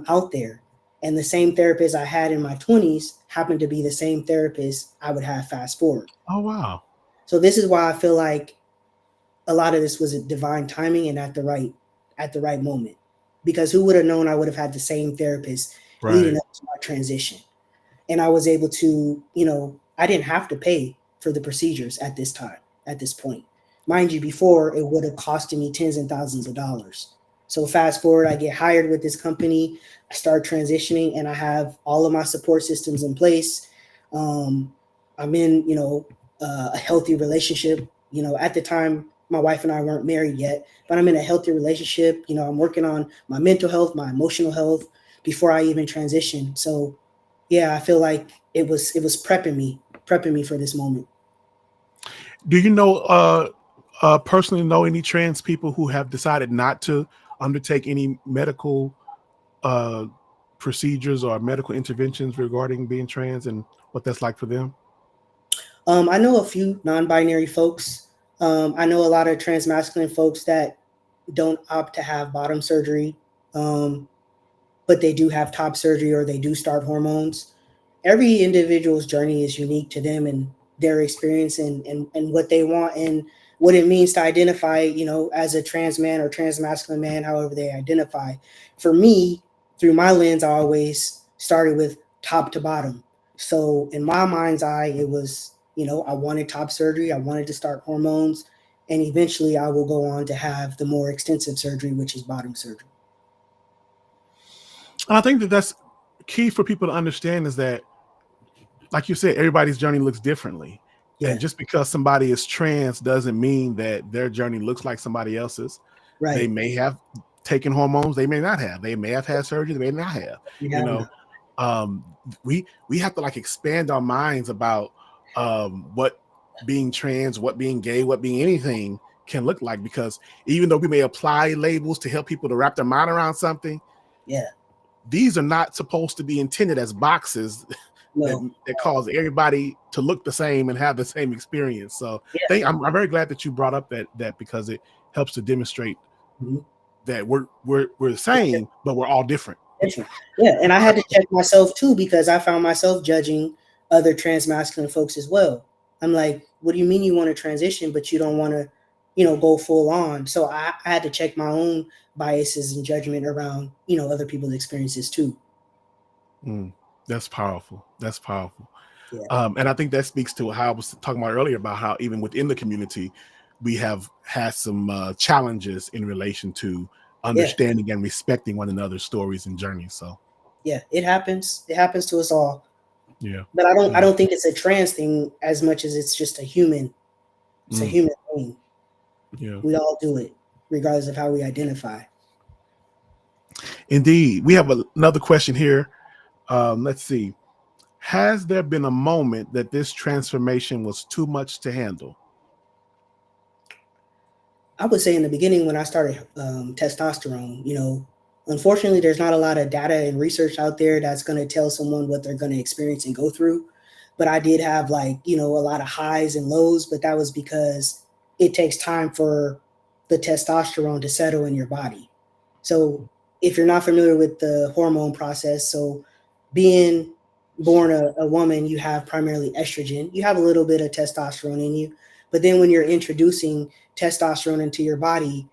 out there. And the same therapist I had in my 20s happened to be the same therapist I would have fast forward.
Oh, wow.
So this is why I feel like a lot of this was a divine timing and at the right moment. Because who would have known I would have had the same therapist leading up to my transition? And I was able to, I didn't have to pay for the procedures at this point. Mind you, before it would have costed me tens and thousands of dollars. So fast forward, I get hired with this company, I start transitioning, and I have all of my support systems in place. I'm in, a healthy relationship. At the time, my wife and I weren't married yet, but I'm in a healthy relationship. I'm working on my mental health, my emotional health before I even transition. So yeah, I feel like it was prepping me for this moment.
Do you personally know any trans people who have decided not to undertake any medical procedures or medical interventions regarding being trans and what that's like for them?
I know a few non-binary folks. I know a lot of trans masculine folks that don't opt to have bottom surgery, but they do have top surgery or they do start hormones. Every individual's journey is unique to them and their experience and what they want and what it means to identify, as a trans man or trans masculine man, however they identify. For me, through my lens, I always started with top to bottom. So in my mind's eye, it was, I wanted top surgery. I wanted to start hormones. And eventually I will go on to have the more extensive surgery, which is bottom surgery.
I think that's key for people to understand is that, like you said, everybody's journey looks differently. Yeah. And just because somebody is trans doesn't mean that their journey looks like somebody else's. Right. They may have taken hormones. They may not have. They may have had surgery. They may not have. We have to expand our minds about what being trans, what being gay, what being anything can look like. Because even though we may apply labels to help people to wrap their mind around something, these are not supposed to be intended as boxes. No. That cause everybody to look the same and have the same experience. So I'm very glad that you brought up that because it helps to demonstrate that we're the same, but we're all different.
Yeah, and I had to check myself too because I found myself judging other trans masculine folks as well. I'm like, what do you mean you want to transition, but you don't want to, go full on? So I had to check my own biases and judgment around, other people's experiences too.
That's powerful. That's powerful. Yeah. And I think that speaks to how I was talking about earlier about how even within the community, we have had some challenges in relation to understanding and respecting one another's stories and journeys. So
yeah, it happens. It happens to us all.
Yeah.
But I don't think it's a trans thing as much as it's just a human. It's a human thing.
Yeah.
We all do it, regardless of how we identify.
Indeed. We have another question here. Let's see. Has there been a moment that this transformation was too much to handle?
I would say in the beginning when I started testosterone, unfortunately, there's not a lot of data and research out there that's going to tell someone what they're going to experience and go through. But I did have a lot of highs and lows, but that was because it takes time for the testosterone to settle in your body. So if you're not familiar with the hormone process, so being born a woman, you have primarily estrogen. You have a little bit of testosterone in you, but then when you're introducing testosterone into your body,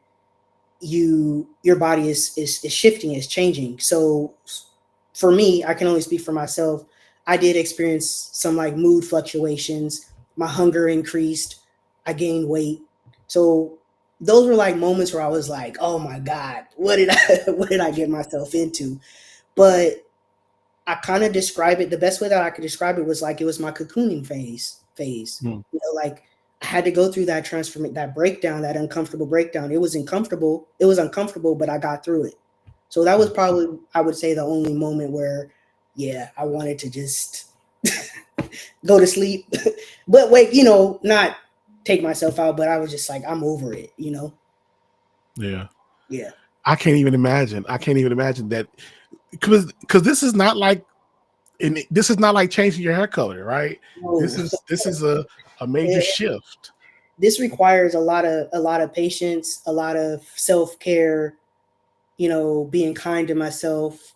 your body is shifting, is changing. So for me, I can only speak for myself. I did experience some mood fluctuations, my hunger increased, I gained weight. So those were like moments where I was like, oh my God, what did I what did I get myself into? But I kind of describe it, the best way that I could describe it was like it was my cocooning phase.
Mm.
You know, like I had to go through that transformation, that breakdown, that uncomfortable breakdown. It was uncomfortable, but I got through it. So that was probably, I would say, the only moment where, yeah, I wanted to just go to sleep. But wait, not take myself out, but I was just like, I'm over it,
Yeah.
Yeah.
I can't even imagine that, because this is not like, this is not like changing your hair color, right?
No.
This is a major shift.
This requires a lot of patience, a lot of self-care, being kind to myself,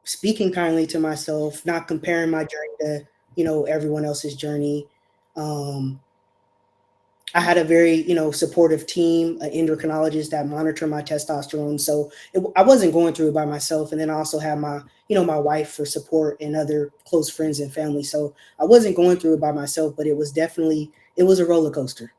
speaking kindly to myself, not comparing my journey to, everyone else's journey. I had a very, supportive team, an endocrinologist that monitored my testosterone. So I wasn't going through it by myself. And then I also had my, my wife for support and other close friends and family. So I wasn't going through it by myself, but it was a roller coaster.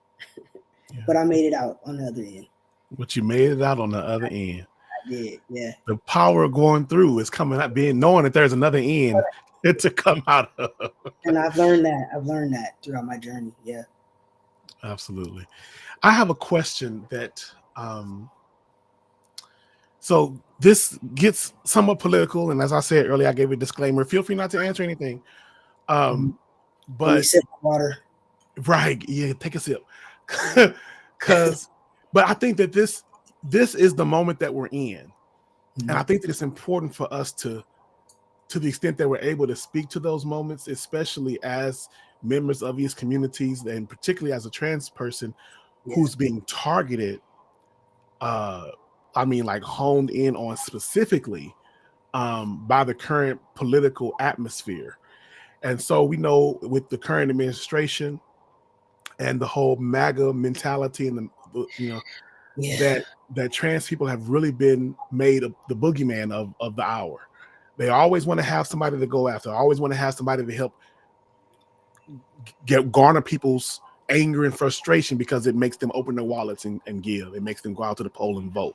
Yeah. But I made it out on the other end.
But you made it out on the other end.
I did, yeah.
The power of going through is coming out, knowing that there's another end to come out of.
And I've learned that throughout my journey. Yeah.
Absolutely. I have a question that, so this gets somewhat political. And as I said earlier, I gave a disclaimer. Feel free not to answer anything. But
let me sip water.
Right. Yeah. Take a sip. But I think that this is the moment that we're in. And I think that it's important for us to the extent that we're able to speak to those moments, especially as members of these communities, and particularly as a trans person who's being targeted, honed in on specifically by the current political atmosphere. And so we know with the current administration and the whole MAGA mentality and that trans people have really been made the boogeyman of the hour. They always want to have somebody to go after. Always want to have somebody to help garner people's anger and frustration, because it makes them open their wallets and give. It makes them go out to the poll and vote.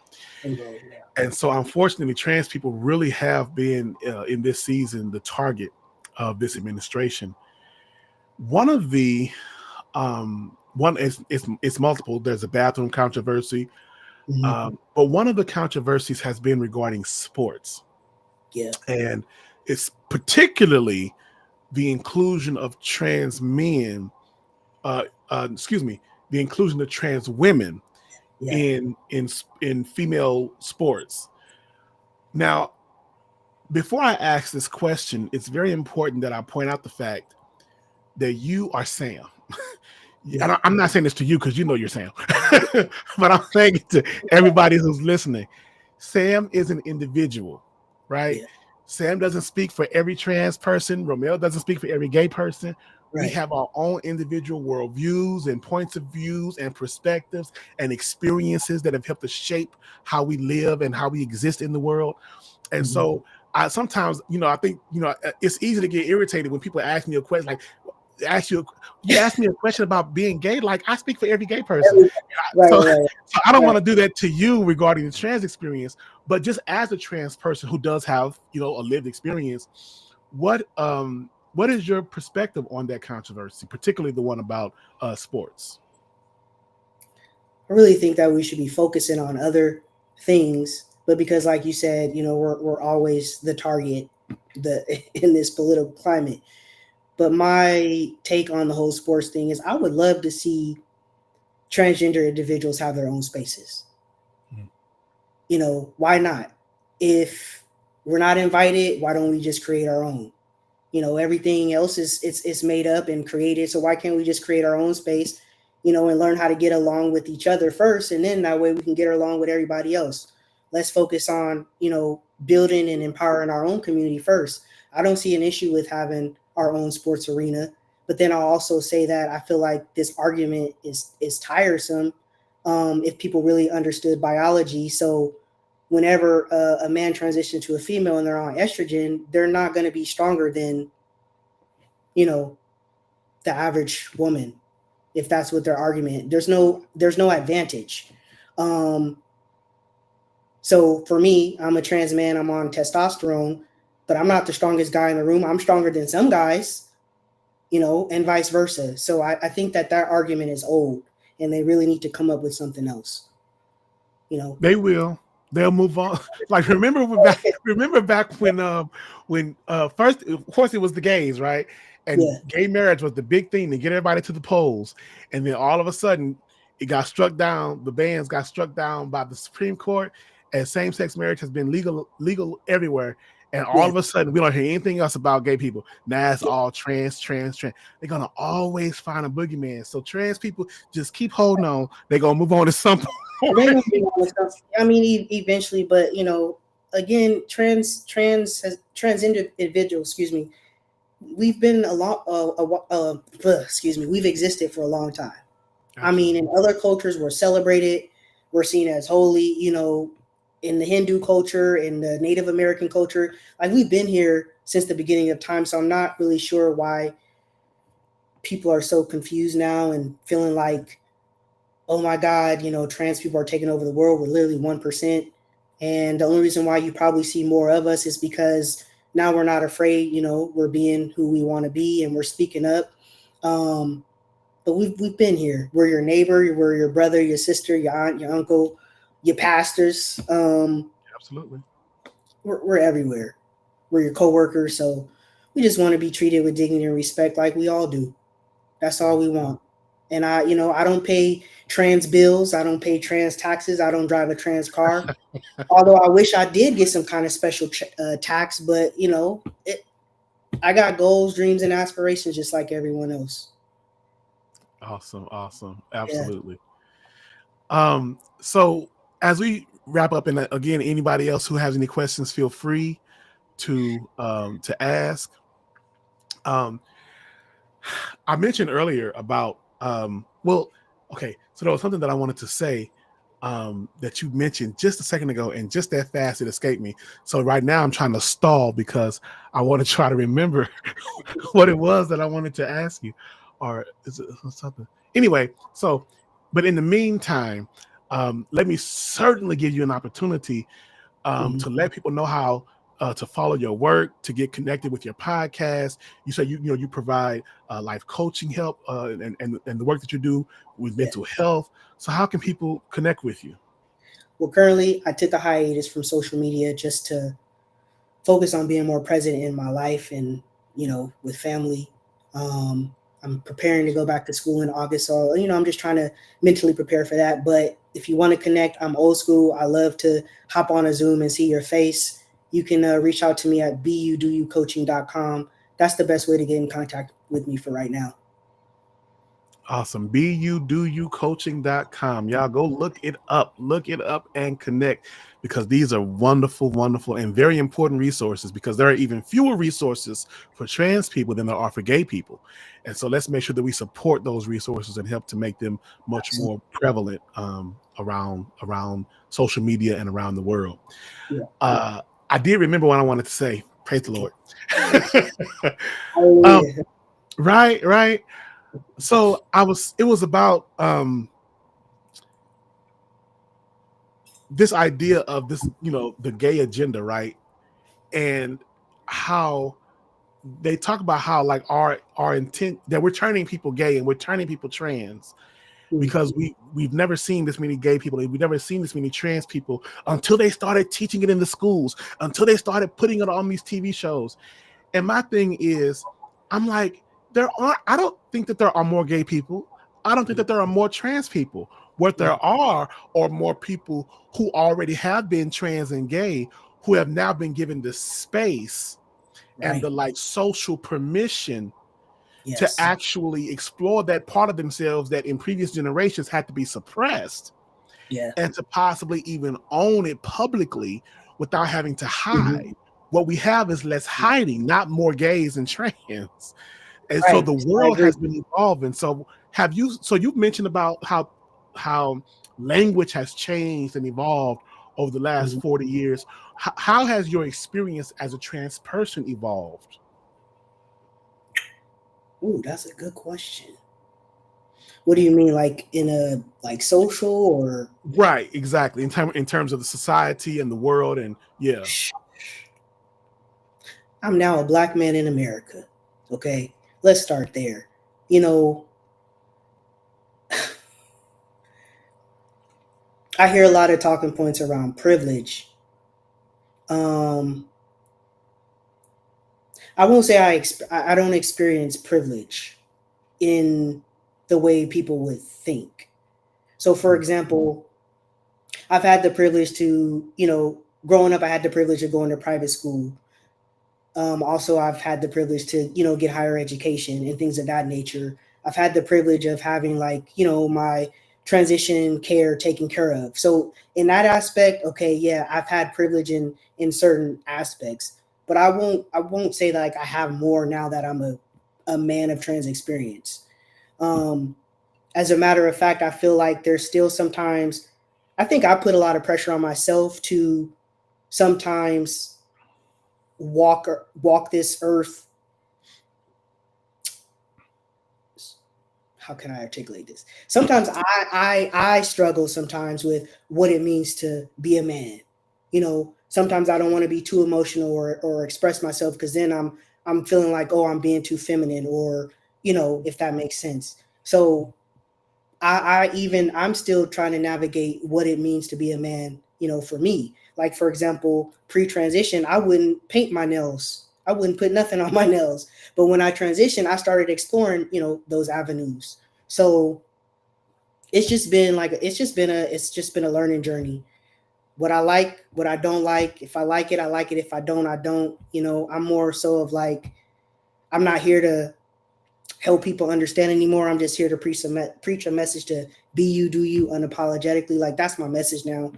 And so, unfortunately, trans people really have been in this season the target of this administration. One of the it's multiple. There's a bathroom controversy, but one of the controversies has been regarding sports.
Yeah,
and it's particularly the inclusion of trans men. The inclusion of trans women in female sports. Now, before I ask this question, it's very important that I point out the fact that you are Sam. I'm not saying this to you because you know you're Sam, but I'm saying it to everybody who's listening. Sam is an individual, right? Yeah. Sam doesn't speak for every trans person. Romeo doesn't speak for every gay person. Right. We have our own individual worldviews and points of views and perspectives and experiences that have helped us shape how we live and how we exist in the world. And so I sometimes, I think, it's easy to get irritated when people ask me a question like, you ask me a question about being gay, like I speak for every gay person. So I don't want to do that to you regarding the trans experience, but just as a trans person who does have, a lived experience, what is your perspective on that controversy, particularly the one about sports?
I really think that we should be focusing on other things, but because, like you said, we're always the target in this political climate. But my take on the whole sports thing is I would love to see transgender individuals have their own spaces. Why not? If we're not invited, why don't we just create our own? Everything else it's made up and created. So why can't we just create our own space, and learn how to get along with each other first, and then that way we can get along with everybody else. Let's focus on, building and empowering our own community first. I don't see an issue with having our own sports arena, but then I'll also say that I feel like this argument is tiresome if people really understood biology. So whenever a man transitions to a female and they're on estrogen, they're not going to be stronger than, the average woman, if that's what their argument. There's no advantage. So for me, I'm a trans man, I'm on testosterone, but I'm not the strongest guy in the room. I'm stronger than some guys, and vice versa. So I think that argument is old, and they really need to come up with something else.
They will. They'll move on. Like remember back when first, of course, it was the gays, right? And gay marriage was the big thing to get everybody to the polls, and then all of a sudden it got struck down. The bans got struck down by the Supreme Court, and same-sex marriage has been legal everywhere. And all of a sudden, we don't hear anything else about gay people. Now it's all trans. They're gonna always find a boogeyman. So trans people just keep holding on. They're gonna move on to something.
I mean, eventually, but again, transgender individuals. We've been we've existed for a long time. Absolutely. I mean, in other cultures, we're celebrated. We're seen as holy. In the Hindu culture, in the Native American culture, like we've been here since the beginning of time. So I'm not really sure why people are so confused now and feeling like, oh my God, trans people are taking over the world. We're literally 1%. And the only reason why you probably see more of us is because now we're not afraid, we're being who we want to be and we're speaking up. But we've been here. We're your neighbor, we're your brother, your sister, your aunt, your uncle, your pastors.
Absolutely.
We're everywhere. We're your coworkers. So we just want to be treated with dignity and respect like we all do. That's all we want. And I don't pay trans bills. I don't pay trans taxes. I don't drive a trans car. Although I wish I did get some kind of special tax, but I got goals, dreams, and aspirations just like everyone else.
Awesome. Absolutely. Yeah. So as we wrap up, and again, anybody else who has any questions, feel free to ask. I mentioned earlier about okay, so there was something that I wanted to say that you mentioned just a second ago, and just that fast it escaped me. So right now I'm trying to stall because I want to try to remember what it was that I wanted to ask you, or is it something? Anyway, so but in the meantime, let me certainly give you an opportunity to let people know how to follow your work, to get connected with your podcast. You say you provide life coaching help and the work that you do with mental health. So how can people connect with you?
Well, currently I took a hiatus from social media just to focus on being more present in my life and with family. I'm preparing to go back to school in August, so I'm just trying to mentally prepare for that. But if you want to connect, I'm old school. I love to hop on a Zoom and see your face. You can reach out to me at BUDoYouCoaching.com. That's the best way to get in contact with me for right now.
Awesome. BUDoYouCoaching.com. Y'all go look it up and connect, because these are wonderful, wonderful, and very important resources, because there are even fewer resources for trans people than there are for gay people. And so let's make sure that we support those resources and help to make them much more prevalent around social media and around the world. Yeah. I did remember what I wanted to say. Praise the Lord. Right. So it was about this idea of this, the gay agenda, right? And how they talk about how like our intent that we're turning people gay and we're turning people trans, because we've never seen this many gay people, we've never seen this many trans people until they started teaching it in the schools, until they started putting it on these TV shows. And my thing is, I'm like, I don't think that there are more gay people. I don't think that there are more trans people. What there are more people who already have been trans and gay, who have now been given the space and the like social permission to actually explore that part of themselves that in previous generations had to be suppressed, and to possibly even own it publicly without having to hide. What we have is less hiding, not more gays and trans. And so the world has been evolving. So you've mentioned about how language has changed and evolved over the last 40 years. How has your experience as a trans person evolved?
Ooh, that's a good question. What do you mean, like in a like social or?
Right, exactly. In terms of the society and the world, and yeah.
I'm now a black man in America. Okay, let's start there. You know, I hear a lot of talking points around privilege. Um, I won't say I don't experience privilege in the way people would think. So, for example, I've had the privilege to, growing up, I had the privilege of going to private school. Also, I've had the privilege to, get higher education and things of that nature. I've had the privilege of having like, my transition care taken care of. So in that aspect, okay, yeah, I've had privilege in certain aspects, but I won't say that like I have more now that I'm a man of trans experience. Um, as a matter of fact, I feel like there's still sometimes I think I put a lot of pressure on myself to sometimes walk this earth. How can I articulate this? Sometimes I struggle sometimes with what it means to be a man. Sometimes I don't want to be too emotional or express myself because then I'm feeling like, oh, I'm being too feminine, or if that makes sense. So I'm still trying to navigate what it means to be a man, for me. Like, for example, pre-transition, I wouldn't paint my nails. I wouldn't put nothing on my nails. But when I transitioned, I started exploring, those avenues. So it's just been a learning journey. What I like, what I don't like. If I like it, I like it. If I don't, I don't. I'm more so of like, I'm not here to help people understand anymore. I'm just here to preach a message to be you, do you unapologetically. Like, that's my message now.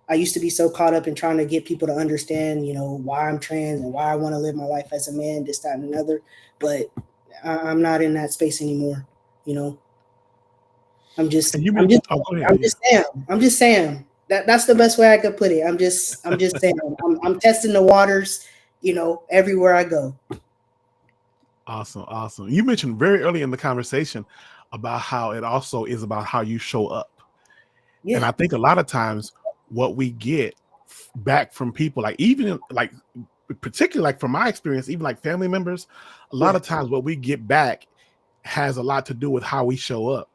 I used to be so caught up in trying to get people to understand, why I'm trans and why I want to live my life as a man, this, that, and another. But I'm not in that space anymore. You know,
And you mentioned, oh, go ahead.
I'm just Sam. I'm just Sam. That's the best way I could put it. I'm just Sam. I'm testing the waters, everywhere I go.
Awesome, awesome. You mentioned very early in the conversation about how it also is about how you show up.
Yeah.
And I think a lot of times what we get back from people, like even like particularly like from my experience, even like family members, a lot of times what we get back has a lot to do with how we show up.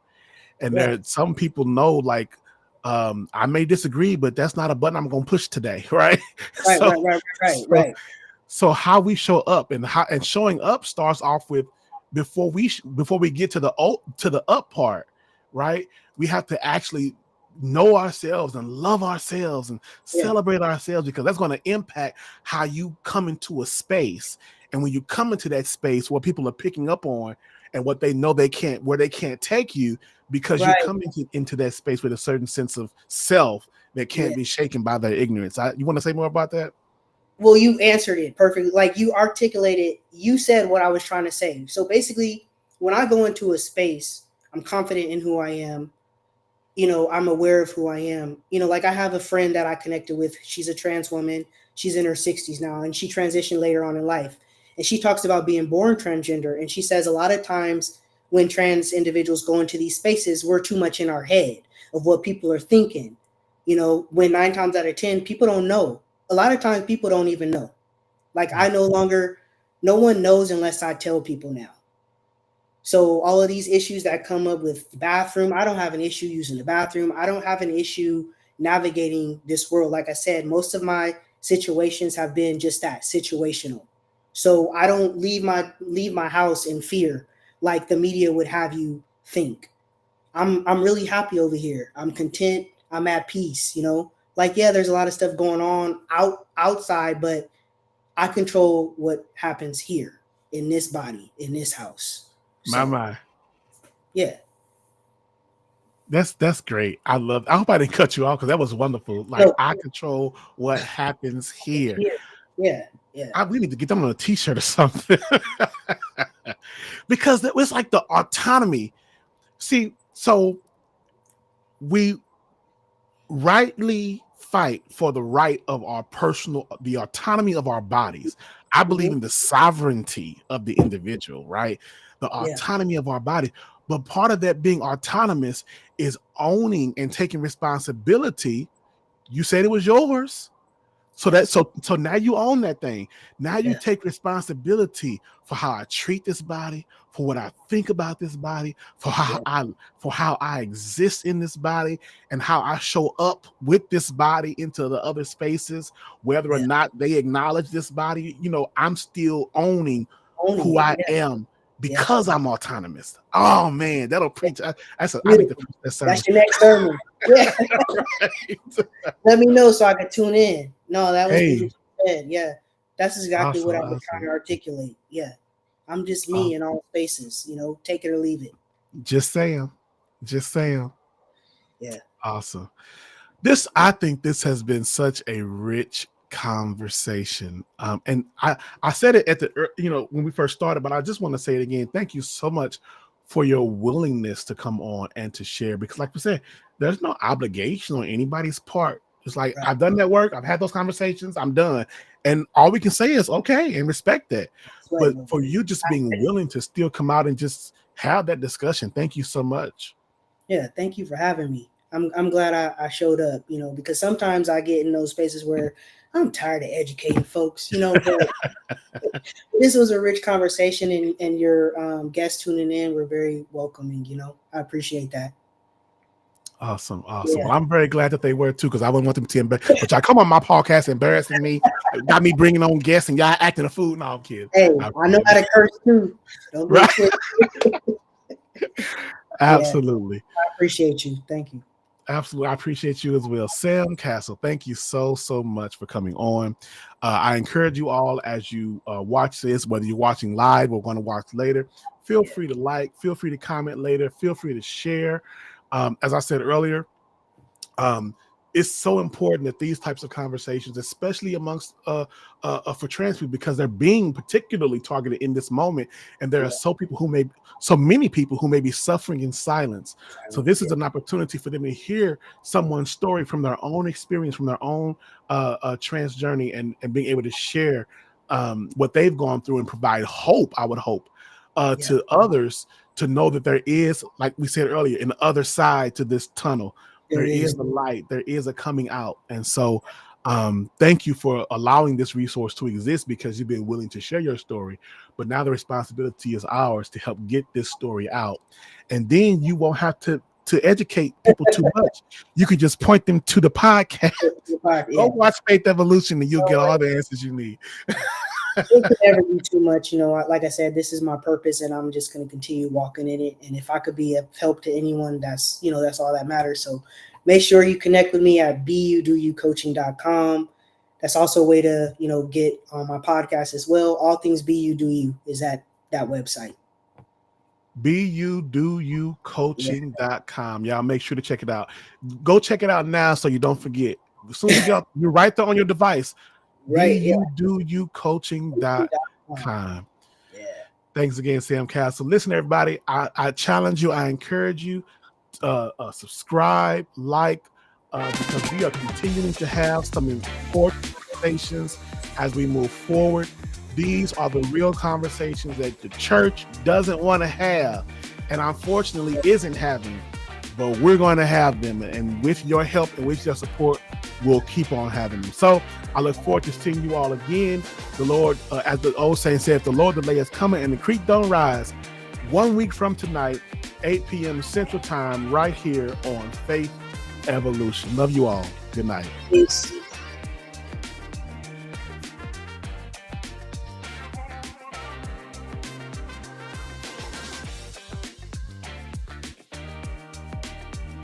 And there some people know like I may disagree, but that's not a button I'm gonna push today, right?
Right.
So how we show up and showing up starts off with before we get to the up part, right? We have to actually know ourselves and love ourselves and celebrate ourselves, because that's going to impact how you come into a space. And when you come into that space, what people are picking up on and what they know they can't take you, because you come into that space with a certain sense of self that can't be shaken by their ignorance. You want to say more about that?
Well, you answered it perfectly. Like, you articulated, you said what I was trying to say. So basically, when I go into a space, I'm confident in who I am. I'm aware of who I am. Like, I have a friend that I connected with. She's a trans woman. She's in her 60s now, and she transitioned later on in life. And she talks about being born transgender. And she says a lot of times when trans individuals go into these spaces, we're too much in our head of what people are thinking. When 9 times out of 10, people don't know. A lot of times people don't even know. Like, no one knows unless I tell people now. So all of these issues that come up with the bathroom, I don't have an issue using the bathroom. I don't have an issue navigating this world. Like I said, most of my situations have been just that, situational. So I don't leave my house in fear like the media would have you think. I'm really happy over here. I'm content. I'm at peace, Like, yeah, there's a lot of stuff going on outside, but I control what happens here in this body, in this house. So,
My.
Yeah.
That's great. I hope I didn't cut you off, because that was wonderful. Like, I control what happens here.
Yeah.
We need to get them on a t-shirt or something. Because it's like the autonomy. See, so we rightly fight for the right of the autonomy of our bodies. I believe in the sovereignty of the individual, right? the autonomy of our body. But part of that being autonomous is owning and taking responsibility. You said it was yours. So now you own that thing. Now you take responsibility for how I treat this body, for what I think about this body, for how I exist in this body, and how I show up with this body into the other spaces, whether or not they acknowledge this body. I'm still owning who I am because I'm autonomous. Oh man, that'll preach. I need to preach that sermon.
That's your next sermon. Yeah.
Right.
Let me know so I can tune in. No, that was beautiful. Yeah, that's exactly what I've been trying to articulate. Yeah, I'm just me in all spaces. Take it or leave it.
Just saying.
Yeah.
Awesome. I think this has been such a rich conversation. And I said it at when we first started, but I just want to say it again. Thank you so much for your willingness to come on and to share, because like we said, there's no obligation on anybody's part. It's like, I've done that work. I've had those conversations. I'm done. And all we can say is okay and respect that. But for you just being willing to still come out and just have that discussion, thank you so much.
Yeah. Thank you for having me. I'm glad I showed up, because sometimes I get in those spaces where I'm tired of educating folks, but this was a rich conversation, and your guests tuning in were very welcoming, I appreciate that.
Awesome. Yeah. Well, I'm very glad that they were too, because I wouldn't want them to embarrass. But y'all come on my podcast embarrassing me, got me bringing on guests, and y'all acting a fool. No, I'm kidding.
Hey, I know how to curse too. Don't be
Absolutely.
I appreciate you. Thank you.
Absolutely. I appreciate you as well. Sam Castle, thank you so much for coming on. I encourage you all, as you watch this, whether you're watching live or want to watch later, feel free to like, feel free to comment later, feel free to share. As I said earlier, it's so important that these types of conversations, especially amongst for trans people, because they're being particularly targeted in this moment, and there are so many people who may be suffering in silence. So this is an opportunity for them to hear someone's story from their own experience, from their own trans journey, and being able to share what they've gone through and provide hope. I would hope to others to know that there is, like we said earlier, an other side to this tunnel. There is a light. There is a coming out. And so thank you for allowing this resource to exist, because you've been willing to share your story. But now the responsibility is ours to help get this story out. And then you won't have to educate people too much. You can just point them to the podcast. Go watch Faith Evolution, and you'll get all the answers you need.
It could never be too much. Like I said, this is my purpose, and I'm just going to continue walking in it. And if I could be of help to anyone, that's all that matters. So make sure you connect with me at BUDoYouCoaching.com. That's also a way to, get on my podcast as well. All Things BU Do You is at that website.
BUDoYouCoaching.com. Y'all make sure to check it out. Go check it out now so you don't forget. As soon as you're right there on your device.
Right.
BUDoYouCoaching.com. Thanks again, Sam Castle. Listen, everybody, I challenge you, I encourage you, subscribe, like, because we are continuing to have some important conversations as we move forward. These are the real conversations that the church doesn't want to have, and unfortunately isn't having, but we're going to have them. And with your help and with your support, we'll keep on having them. So I look forward to seeing you all again. The Lord, as the old saying said, the Lord delay is coming and the creek don't rise. 1 week from tonight, 8 p.m. Central Time, right here on Faith Evolution. Love you all. Good night.
Peace.